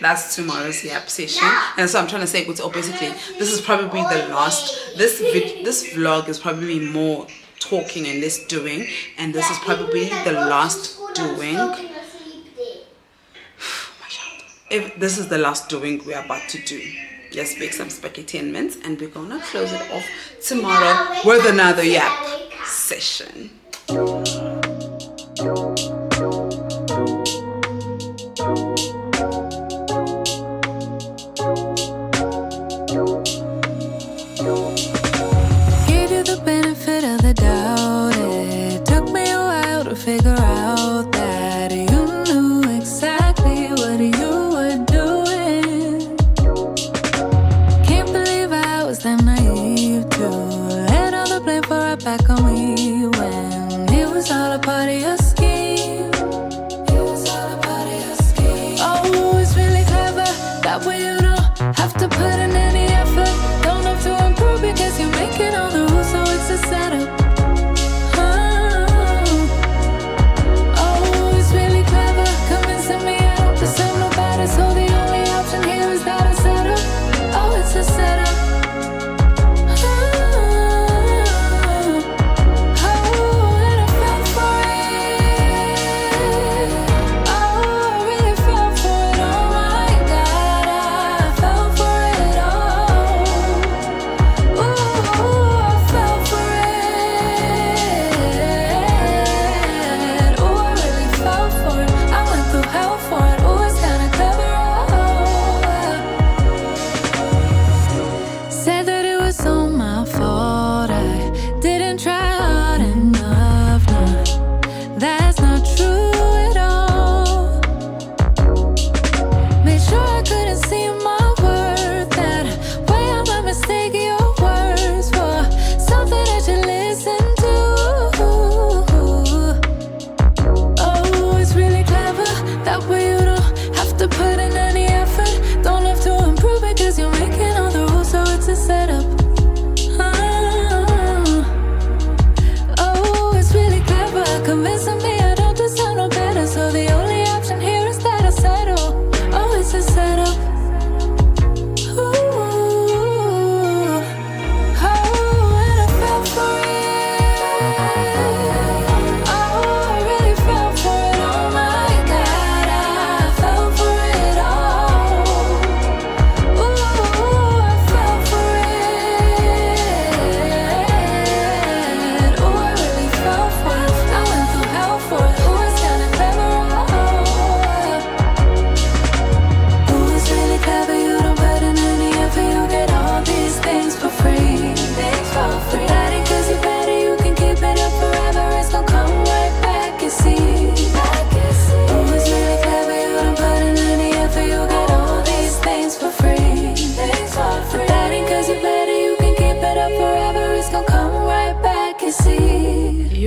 That's tomorrow's yap session. And so I'm trying to say, basically, this is probably the last, this vlog is probably more talking and less doing, and this is probably the last doing. If this is the last doing we're about to do, let's make some spaghetti and mince, and we're gonna close it off tomorrow with another yap session. Gave you the benefit of the doubt. It took me a while to figure out that you knew exactly what you were doing. Can't believe I was that naive to let all the blame for it back on me when it was all a part of your scheme. It was all a part of your scheme. Oh, it's really clever that way you don't have to put in any effort. Don't have to improve because you're making all the rules, so it's a setup. Oh, it's really clever, convincing me I don't deserve no better. So the only option here is that I settle. Oh, it's a setup.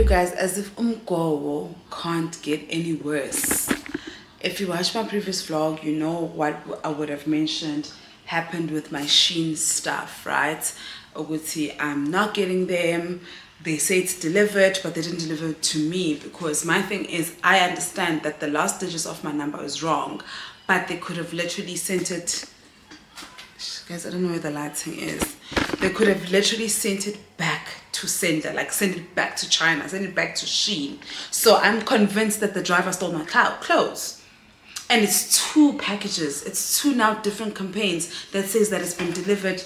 Guys, as if umgowo can't get any worse. If you watch my previous vlog, you know what I would have mentioned happened with my Shein stuff, right? Oguti, I'm not getting them. They say it's delivered, but they didn't deliver it to me, because my thing is, I understand that the last digits of my number is wrong, but they could have literally sent it. Guys, I don't know where the lighting is. They could have literally sent it back to sender, like send it back to China, send it back to Shein. So I'm convinced that the driver stole my clothes. And it's 2 packages. It's 2 now different campaigns that says that it's been delivered.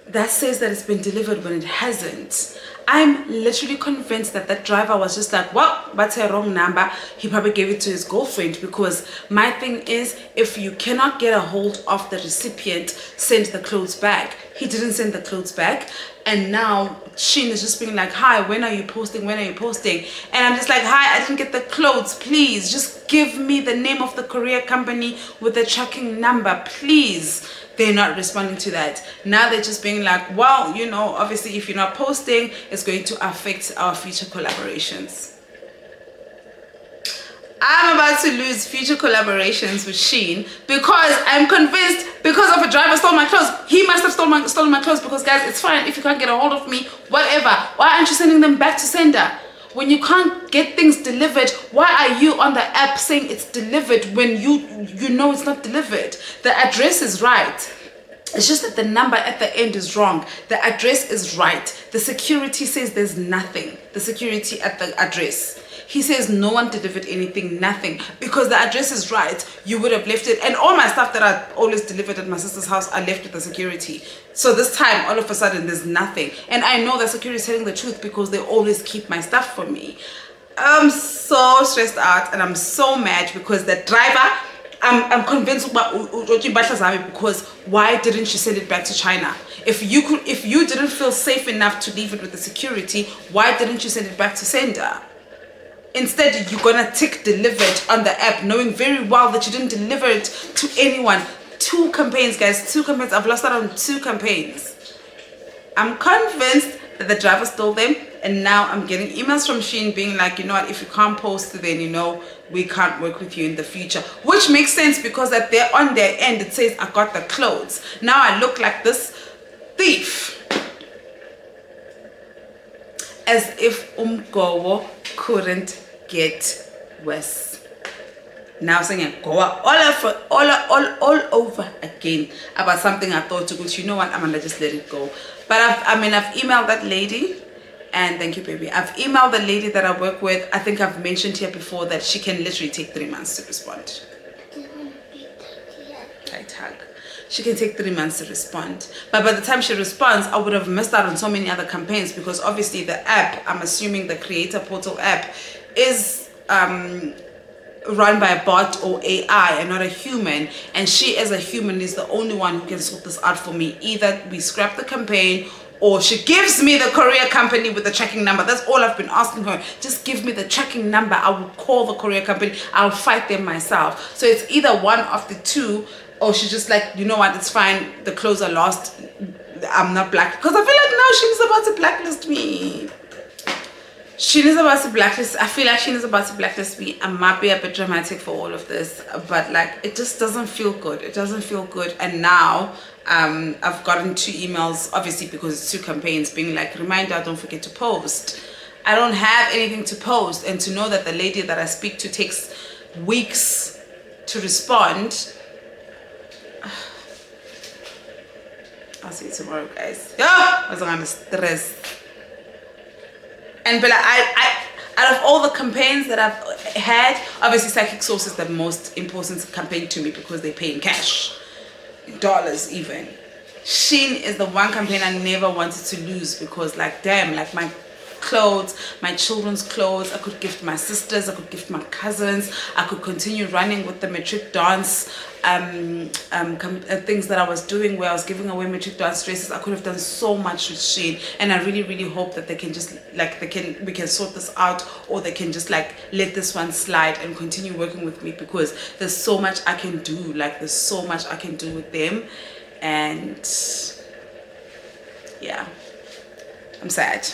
That says that it's been delivered when it hasn't. I'm literally convinced that that driver was just like, well, that's a wrong number. He probably gave it to his girlfriend, because my thing is, if you cannot get a hold of the recipient, send the clothes back. He didn't send the clothes back. And now Shein is just being like, hi, when are you posting? When are you posting? And I'm just like, hi, I didn't get the clothes. Please just give me the name of the courier company with the tracking number, please. They're not responding to that. Now they're just being like, well, you know, obviously if you're not posting, it's going to affect our future collaborations. I'm about to lose future collaborations with Shein because I'm convinced, because of a driver stole my clothes. He must have stolen my clothes, because guys, it's fine if you can't get a hold of me, whatever. Why aren't you sending them back to sender? When you can't get things delivered, why are you on the app saying it's delivered when you know it's not delivered? The address is right. It's just that the number at the end is wrong. The address is right. The security says there's nothing. The security at the address. He says no one delivered anything, nothing. Because the address is right, you would have left it. And all my stuff that I always delivered at my sister's house, I left with the security. So this time, all of a sudden, there's nothing. And I know the security is telling the truth because they always keep my stuff for me. I'm so stressed out and I'm so mad because the driver, I'm convinced about because why didn't she send it back to China? If you didn't feel safe enough to leave it with the security, why didn't you send it back to sender? Instead, you're gonna tick delivered on the app, knowing very well that you didn't deliver it to anyone. 2 campaigns, guys, 2 campaigns. I've lost out on 2 campaigns. I'm convinced that the driver stole them, and now I'm getting emails from Shein being like, you know what, if you can't post, then you know we can't work with you in the future. Which makes sense because that they're on their end, it says I got the clothes. Now I look like this thief. As if Umgowo couldn't get worse. Now saying go all over again about something I thought to go, you know what, I'm gonna just let it go. But I've emailed that lady, and thank you, baby. I've emailed the lady that I work with. I think I've mentioned here before that she can literally take 3 months to respond. Tight hug. She can take 3 months to respond. But by the time she responds, I would have missed out on so many other campaigns because obviously the app, I'm assuming the creator portal app, is run by a bot or AI and not a human. And she as a human is the only one who can sort this out for me. Either we scrap the campaign or she gives me the courier company with the tracking number. That's all I've been asking her. Just give me the tracking number. I will call the courier company. I'll fight them myself. So it's either one of the two, or she's just like, you know what, it's fine, the clothes are lost, I'm not black. Because I feel like now she's about to blacklist me. She's about to blacklist, I feel like she's about to blacklist me. I might be a bit dramatic for all of this, but like, it just doesn't feel good. It doesn't feel good. And now, I've gotten 2 emails, obviously because it's 2 campaigns, being like, reminder, don't forget to post. I don't have anything to post. And to know that the lady that I speak to takes weeks to respond, I'll see you tomorrow, guys. I was gonna stress. And but I out of all the campaigns that I've had, obviously Psychic Source is the most important campaign to me because they pay in cash, dollars even. Shein is the one campaign I never wanted to lose because, like, damn, like my clothes, my children's clothes, I could gift my sisters, I could gift my cousins, I could continue running with the matric dance things that I was doing where I was giving away matric dance dresses. I could have done so much with Shein, and I really, really hope that they can just like we can sort this out, or they can just like let this one slide and continue working with me because there's so much I can do. Like, there's so much I can do with them, and yeah, I'm sad.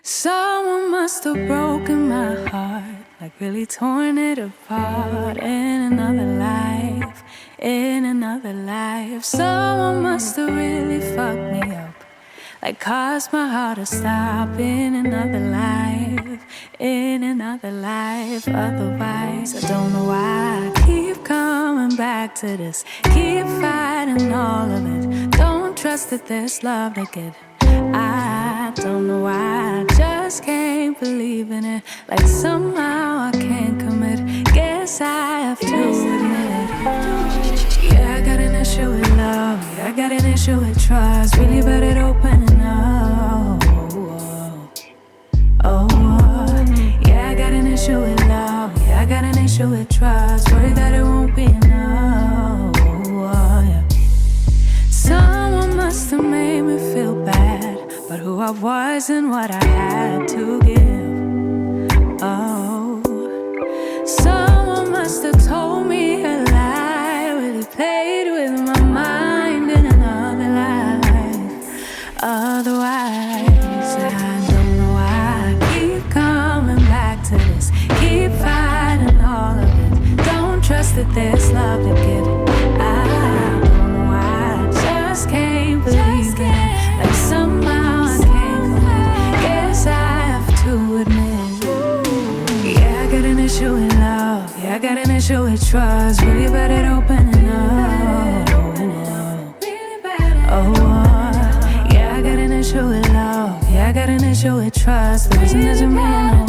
Someone must have broken my heart, like really torn it apart in another life, in another life. Someone must have really fucked me up, like caused my heart to stop in another life, in another life. Otherwise, I don't know why I keep coming back to this, keep fighting all of it. Don't trust that there's love to get. I don't know why, I just can't believe in it. Like somehow I can't commit. Guess I have to admit. Yeah, I got an issue with love. Yeah, I got an issue with trust. Really bad at opening up. Yeah, I got an issue with love. Yeah, I got an issue with trust. Worried that it won't be enough. Yeah. Someone must have made me feel bad, but who I was and what I had to give. Oh, someone must have told me a lie, really played with my mind in another life. Otherwise, I don't know why I keep coming back to this, keep fighting all of it. Don't trust that there's love to give. I don't know why, I just can't believe it. Like somehow I can't commit. Guess I have to admit. Yeah, I got an issue with love. Yeah, I got an issue with trust. Really bad at opening up. Yeah, I got an issue with love. Yeah, I got an issue with trust. The reason doesn't mean no.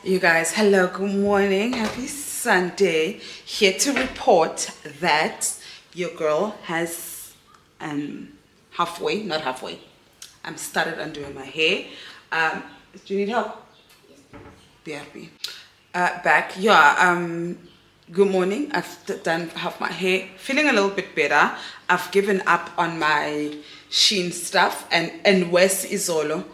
You guys, hello, good morning, happy Sunday. Here to report that your girl has not halfway. I'm started undoing my hair. Do you need help? BRB. Back, yeah. Good morning. I've done half my hair, feeling a little bit better. I've given up on my sheen stuff, and where's Izolo?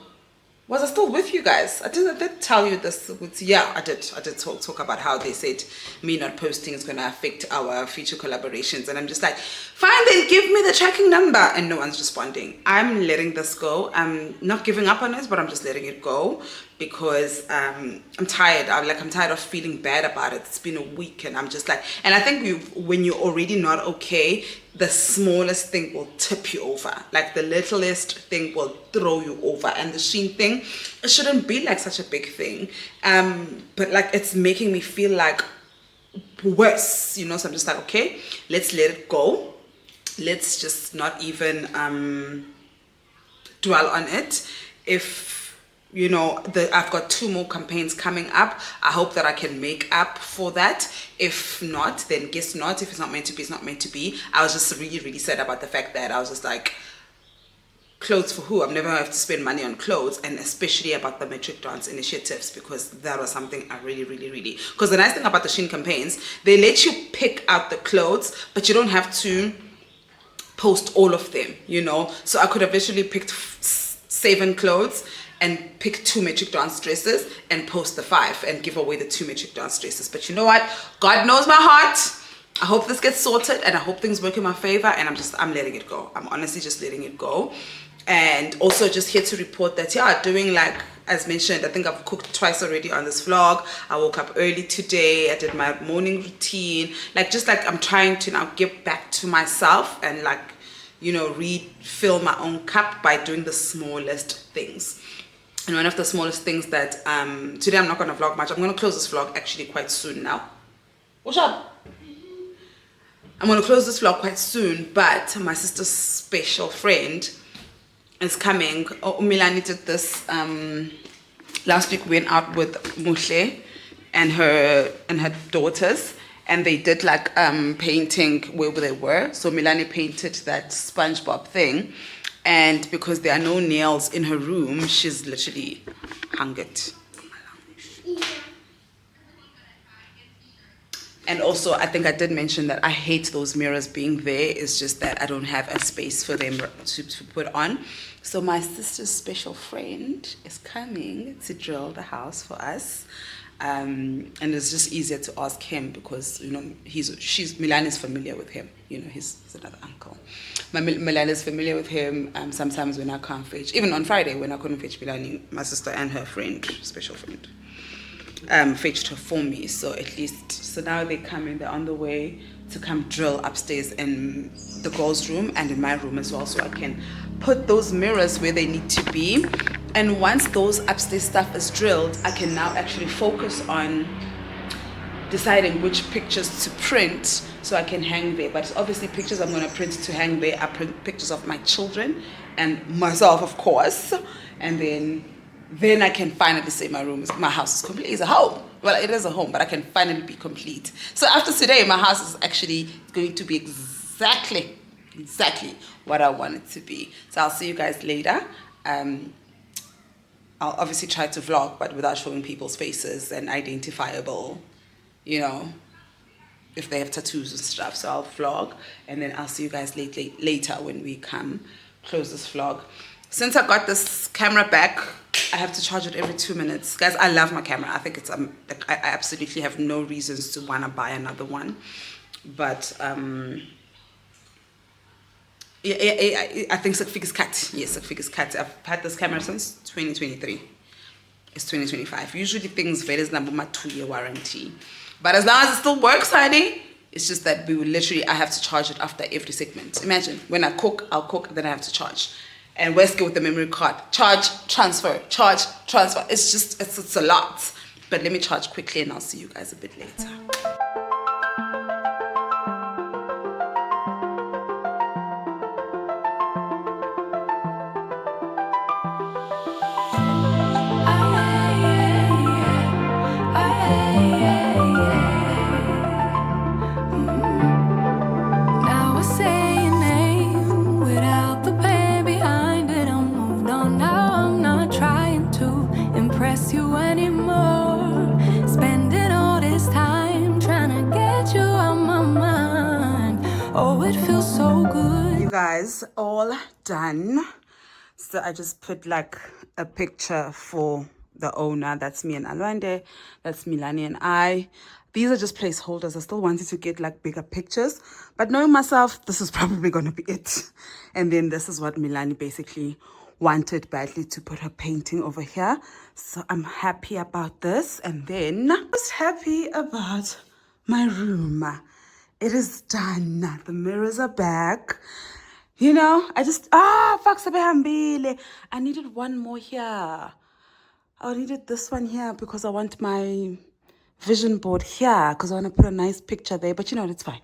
Was I still with you guys? I did tell you this. Yeah, I did talk about how they said me not posting is going to affect our future collaborations. And I'm just like, fine, then give me the tracking number. And no one's responding. I'm letting this go. I'm not giving up on this, but I'm just letting it go because I'm tired. I'm tired of feeling bad about it. It's been a week and I'm just like, and I think when you're already not okay, the smallest thing will tip you over. Like the littlest thing will throw you over. And the sheen thing, it shouldn't be like such a big thing. But like it's making me feel like worse, you know? So I'm just like, okay, let's let it go. Let's just not even dwell on it. If you know, I've got 2 more campaigns coming up. I hope that I can make up for that. If not, then guess not. If it's not meant to be, it's not meant to be. I was just really, really sad about the fact that I was just like, clothes for who? I'm never going to have to spend money on clothes, and especially about the metric dance initiatives, because that was something I really, because the nice thing about the Shein campaigns, they let you pick out the clothes, but you don't have to post all of them, you know. So I could have literally picked 7 clothes and pick 2 metric dance dresses and post the 5 and give away the 2 metric dance dresses. But you know what? God knows my heart. I hope this gets sorted and I hope things work in my favor, and I'm letting it go. I'm honestly just letting it go. And also just here to report that, yeah, doing like, as mentioned, I think I've cooked twice already on this vlog. I woke up early today. I did my morning routine. Just like I'm trying to now give back to myself and like, you know, refill my own cup by doing the smallest things. And one of the smallest things that today I'm not going to vlog much. I'm going to close this vlog actually quite soon now. What's up? I'm going to close this vlog quite soon, but my sister's special friend is coming. Milan did this last week. We went out with Mushe and her daughters, and they did like painting where they were. So Milani painted that SpongeBob thing, and because there are no nails in her room, she's literally hung it. And also, I think I did mention that I hate those mirrors being there. It's just that I don't have a space for them to put on. So my sister's special friend is coming to drill the house for us. And it's just easier to ask him because, you know, Milan is familiar with him. You know, he's another uncle. Milan is familiar with him. Sometimes when I can't fetch, even on Friday when I couldn't fetch Milan, my sister and her friend, special friend, fetched her for me. So at least, so now they're coming, they're on the way to come drill upstairs in the girls' room and in my room as well, so I can put those mirrors where they need to be. And once those upstairs stuff is drilled, I can now actually focus on deciding which pictures to print so I can hang there. But obviously pictures I'm going to print to hang there are pictures of my children and myself, of course. And then I can finally say my house is complete. It's a home. Well, it is a home, but I can finally be complete. So after today, my house is actually going to be exactly what I want it to be. So I'll see you guys later. I'll obviously try to vlog, but without showing people's faces and identifiable, you know, if they have tattoos and stuff. So I'll vlog, and then I'll see you guys later when we come close this vlog. Since I got this camera back, I have to charge it every 2 minutes. Guys, I love my camera. I think it's I absolutely have no reasons to want to buy another one. But I think Sakfika's cut. Yes, Sakfika's cut. I've had this camera since 2023. It's 2025. Usually things varies number my 2-year warranty. But as long as it still works, honey, it's just that I have to charge it after every segment. Imagine, when I cook, I'll cook, then I have to charge. And where's go with the memory card? Charge, transfer, charge, transfer. It's just, it's a lot. But let me charge quickly and I'll see you guys a bit later. Oh, it feels so good. You guys, all done. So I just put like a picture for the owner. That's me and Alwande. That's Milani and I. These are just placeholders. I still wanted to get like bigger pictures, but knowing myself, this is probably going to be it. And then this is what Milani basically wanted badly, to put her painting over here. So I'm happy about this. And then I was happy about my room. It is done. The mirrors are back. You know, I just, fuck sabehambile. I needed one more here. I needed this one here because I want my vision board here because I want to put a nice picture there. But you know what, it's fine.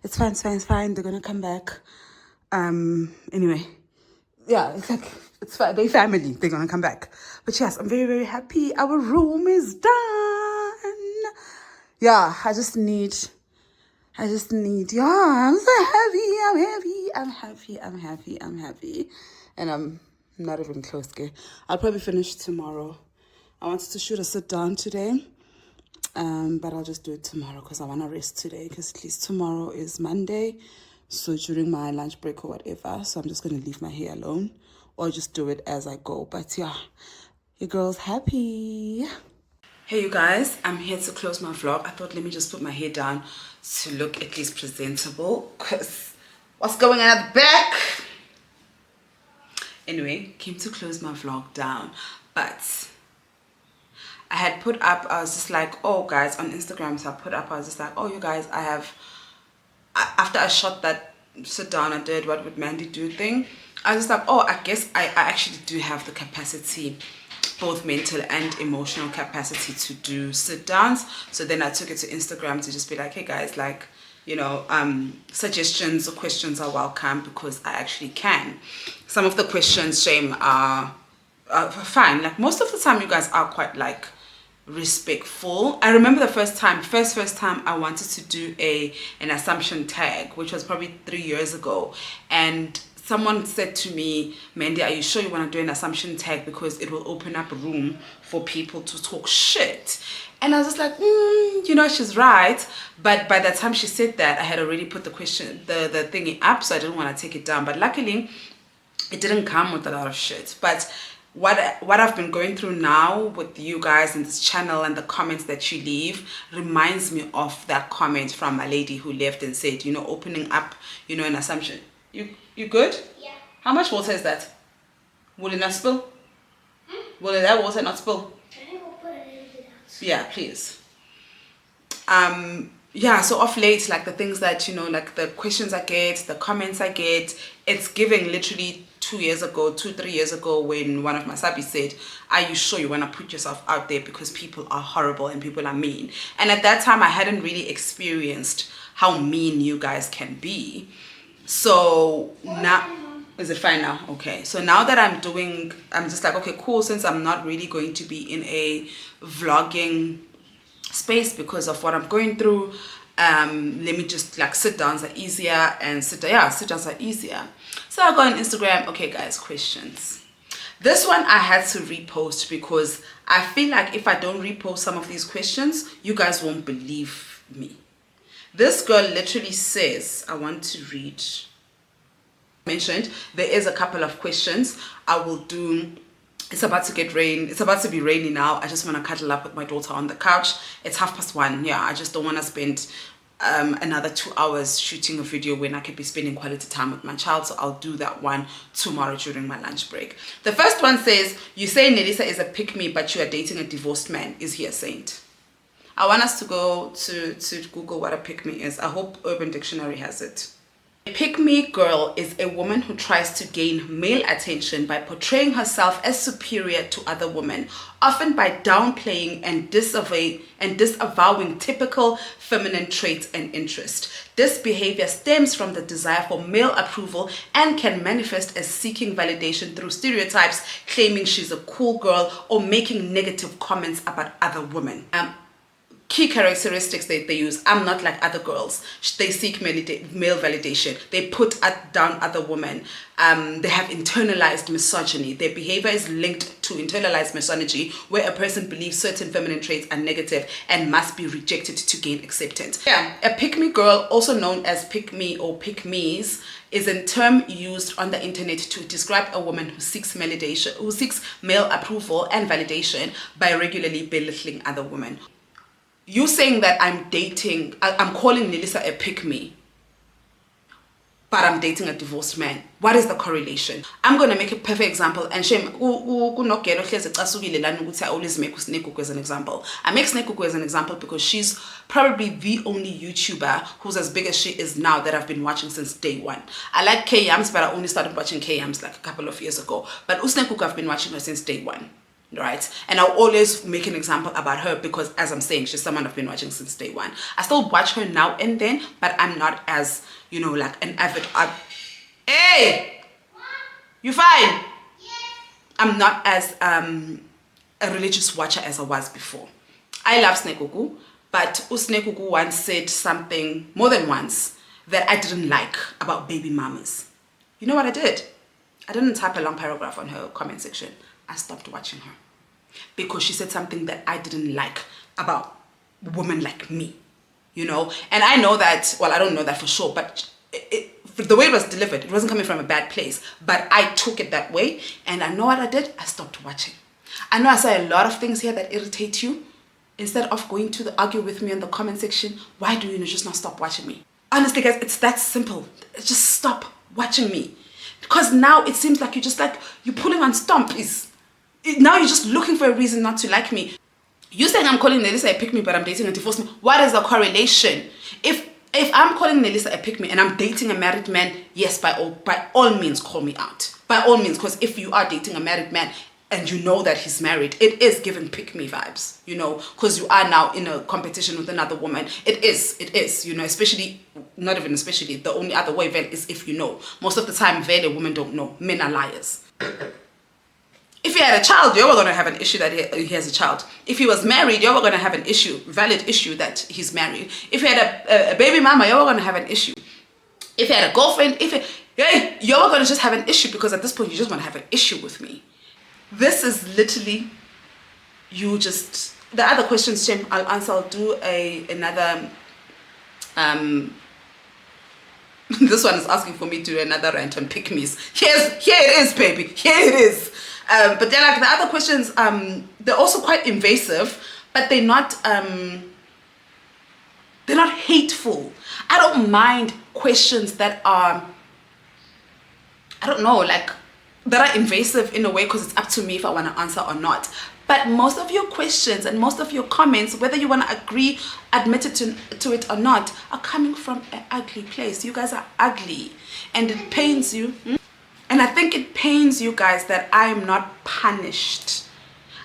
It's fine, it's fine, it's fine. They're going to come back. Anyway, yeah, it's like, it's fine. They're family. They're going to come back. But yes, I'm very, very happy. Our room is done. Yeah, I just need, yeah, I'm so happy. And I'm not even close, okay? I'll probably finish tomorrow. I wanted to shoot a sit down today, but I'll just do it tomorrow because I want to rest today because at least tomorrow is Monday. So during my lunch break or whatever, so I'm just going to leave my hair alone or just do it as I go. But yeah, your girl's happy. Hey you guys, I'm here to close my vlog. I thought let me just put my hair down to look at least presentable because what's going on at the back? Anyway, came to close my vlog down, but I had put up, I was just like, oh guys, on Instagram, so I was just like, oh you guys, after I shot that sit down, I did what would Mandy do thing, I was just like, oh, I guess I actually do have the capacity, both mental and emotional capacity to do sit downs. So then I took it to Instagram to just be like, hey guys, like, you know, suggestions or questions are welcome because I actually can. Some of the questions, shame, are fine. Like most of the time you guys are quite like respectful. I remember the first time I wanted to do an assumption tag, which was probably 3 years ago, and someone said to me, Mandy, are you sure you want to do an assumption tag because it will open up a room for people to talk shit? And I was just like, you know, she's right. But by the time she said that, I had already put the thingy up, so I didn't want to take it down. But luckily, it didn't come with a lot of shit. But what I've been going through now with you guys in this channel and the comments that you leave reminds me of that comment from a lady who left and said, you know, opening up, you know, an assumption. You good? Yeah. How much water is that? Will it not spill? Will that water not spill? I think we'll put a little bit out. Yeah, please. Yeah, so off late, like the things that, you know, like the questions I get, the comments I get, it's giving literally 3 years ago when one of my subbies said, are you sure you want to put yourself out there because people are horrible and people are mean? And at that time I hadn't really experienced how mean you guys can be. So now, is it fine now? Okay, so now that I'm just like, okay, cool, since I'm not really going to be in a vlogging space because of what I'm going through, let me just like sit downs are easier and sit downs are easier. So I go on Instagram. Okay guys, questions. This one I had to repost because I feel like if I don't repost some of these questions, you guys won't believe me. This girl literally says, I want to read. Mentioned there is a couple of questions I will do. It's about to get rain. It's about to be rainy now. I just want to cuddle up with my daughter on the couch. It's 1:30. Yeah, I just don't want to spend another 2 hours shooting a video when I could be spending quality time with my child. So I'll do that one tomorrow during my lunch break. The first one says, you say Nelisa is a pick-me, but you are dating a divorced man. Is he a saint? I want us to go to Google what a pick-me is. I hope Urban Dictionary has it. A pick-me girl is a woman who tries to gain male attention by portraying herself as superior to other women, often by downplaying and disavowing typical feminine traits and interest. This behavior stems from the desire for male approval and can manifest as seeking validation through stereotypes, claiming she's a cool girl, or making negative comments about other women. key characteristics that they use. I'm not like other girls. They seek male validation. They put down other women. They have internalized misogyny. Their behavior is linked to internalized misogyny, where a person believes certain feminine traits are negative and must be rejected to gain acceptance. Yeah, a pick-me girl, also known as pick-me or pick-me's, is a term used on the internet to describe a woman who seeks male approval and validation by regularly belittling other women. You saying that I'm calling Nelisa a pick-me, but I'm dating a divorced man. What is the correlation? I'm going to make a perfect example. And shame, I always make Snekuku as an example. I make Snekuku as an example because she's probably the only YouTuber who's as big as she is now that I've been watching since day one. I like K-Yams, but I only started watching K-Yams like a couple of years ago. But Snekuku, I've been watching her since day one. Right, and I'll always make an example about her because, as I'm saying, she's someone I've been watching since day one. I still watch her now and then, but I'm not as, like an avid. Hey, you fine? I'm not as a religious watcher as I was before. I love Snekuku, but Snekuku once said something more than once that I didn't like about baby mamas. You know what I did? I didn't type a long paragraph on her comment section. I stopped watching her because she said something that I didn't like about women like me, and I know that, well, I don't know that for sure, but the way it was delivered, it wasn't coming from a bad place, but I took it that way, and I know what I did. I stopped watching. I know I say a lot of things here that irritate you. Instead of going to argue with me in the comment section, why do you just not stop watching me? Honestly, guys, it's that simple. Just stop watching me. Because now it seems like you're pulling on stompies. Now you're just looking for a reason not to like me. You saying I'm calling Nelisa a pick-me, but I'm dating a divorced man. What is the correlation? If I'm calling Nelisa a pick-me and I'm dating a married man, yes, by all means, call me out. By all means, because if you are dating a married man and you know that he's married, it is giving pick-me vibes, because you are now in a competition with another woman. It is, especially, not even especially, the only other way is if you know. Most of the time, women don't know. Men are liars. If he had a child, you're going to have an issue that he has a child. If he was married, you're going to have an valid issue that he's married. If he had a baby mama, you're going to have an issue. If he had a girlfriend, you're going to just have an issue because at this point, you just want to have an issue with me. This is literally, the other questions, Jim, I'll answer. I'll do another, this one is asking for me to do another rant on pick-me's. Here it is, baby. Here it is. But then the other questions, they're also quite invasive, but they're not hateful. I don't mind questions that are, that are invasive in a way because it's up to me if I want to answer or not. But most of your questions and most of your comments, whether you want to admit it to it or not, are coming from an ugly place. You guys are ugly and it pains you. And I think it pains you guys that I am not punished.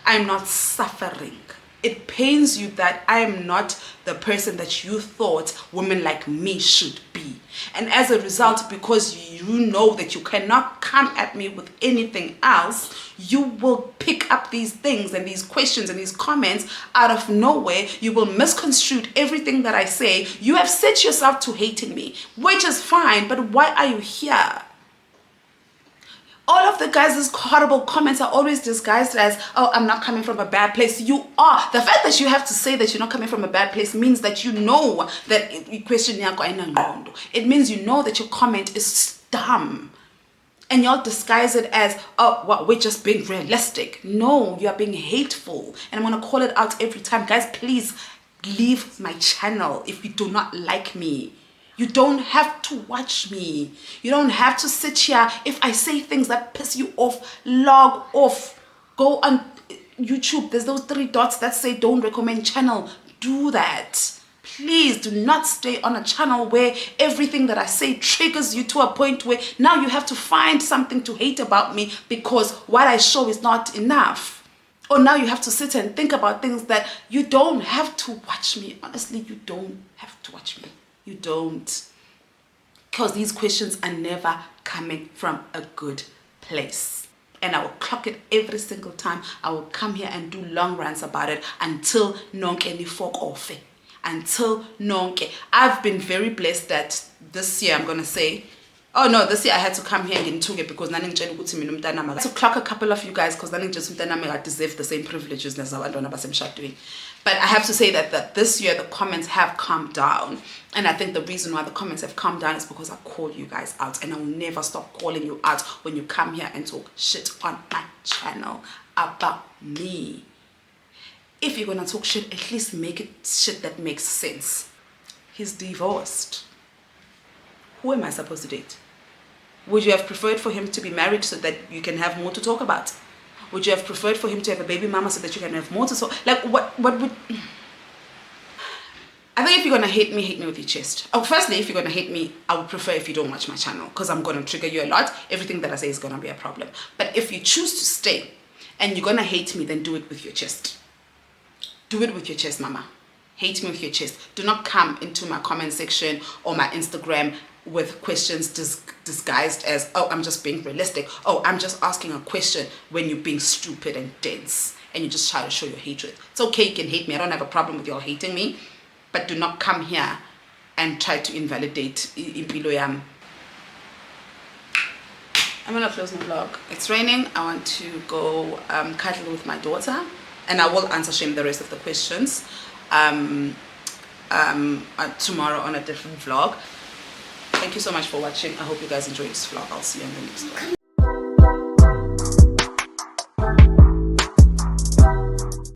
I'm not suffering. It pains you that I am not the person that you thought women like me should be. And as a result, because you know that you cannot come at me with anything else, you will pick up these things and these questions and these comments out of nowhere. You will misconstrue everything that I say. You have set yourself to hating me, which is fine, but why are you here? All of the guys' horrible comments are always disguised as, oh, I'm not coming from a bad place. You are. The fact that you have to say that you're not coming from a bad place means that you know that it means you know that your comment is dumb. And y'all disguise it as, oh, what, we're just being realistic. No, you are being hateful. And I'm going to call it out every time. Guys, please leave my channel if you do not like me. You don't have to watch me. You don't have to sit here. If I say things that piss you off, log off. Go on YouTube. There's those 3 dots that say don't recommend channel. Do that. Please do not stay on a channel where everything that I say triggers you to a point where now you have to find something to hate about me because what I show is not enough. Or now you have to sit and think about things that you don't have to watch me. Honestly, you don't have to watch me. You don't, because these questions are never coming from a good place. and I will clock it every single time. I will come here and do long rants about it until nonke ni fork off. Until nonke. I've been very blessed that this year, I'm gonna say, oh no, this year I had to come here and get it because to clock a couple of you guys because I deserve the same privileges as doing. But I have to say that this year the comments have calmed down, and I think the reason why the comments have calmed down is because I call you guys out, and I will never stop calling you out when you come here and talk shit on my channel about me. If you're gonna talk shit, at least make it shit that makes sense. He's divorced. Who am I supposed to date? Would you have preferred for him to be married so that you can have more to talk about? Would you have preferred for him to have a baby mama so that you can have more to talk? Like, what would... I think if you're gonna hate me with your chest. Oh, firstly, if you're gonna hate me, I would prefer if you don't watch my channel because I'm gonna trigger you a lot. Everything that I say is gonna be a problem. But if you choose to stay and you're gonna hate me, then do it with your chest. Do it with your chest, mama. Hate me with your chest. Do not come into my comment section or my Instagram with questions disguised as, oh, I'm just being realistic. Oh, I'm just asking a question, when you're being stupid and dense and you just try to show your hatred. It's okay, you can hate me. I don't have a problem with y'all hating me. But do not come here and try to invalidate impilo yam. I'm gonna close my vlog. It's raining. I want to go cuddle with my daughter, and I will answer Shem the rest of the questions tomorrow on a different vlog. Thank you so much for watching. I hope you guys enjoyed this vlog. I'll see you in the next one.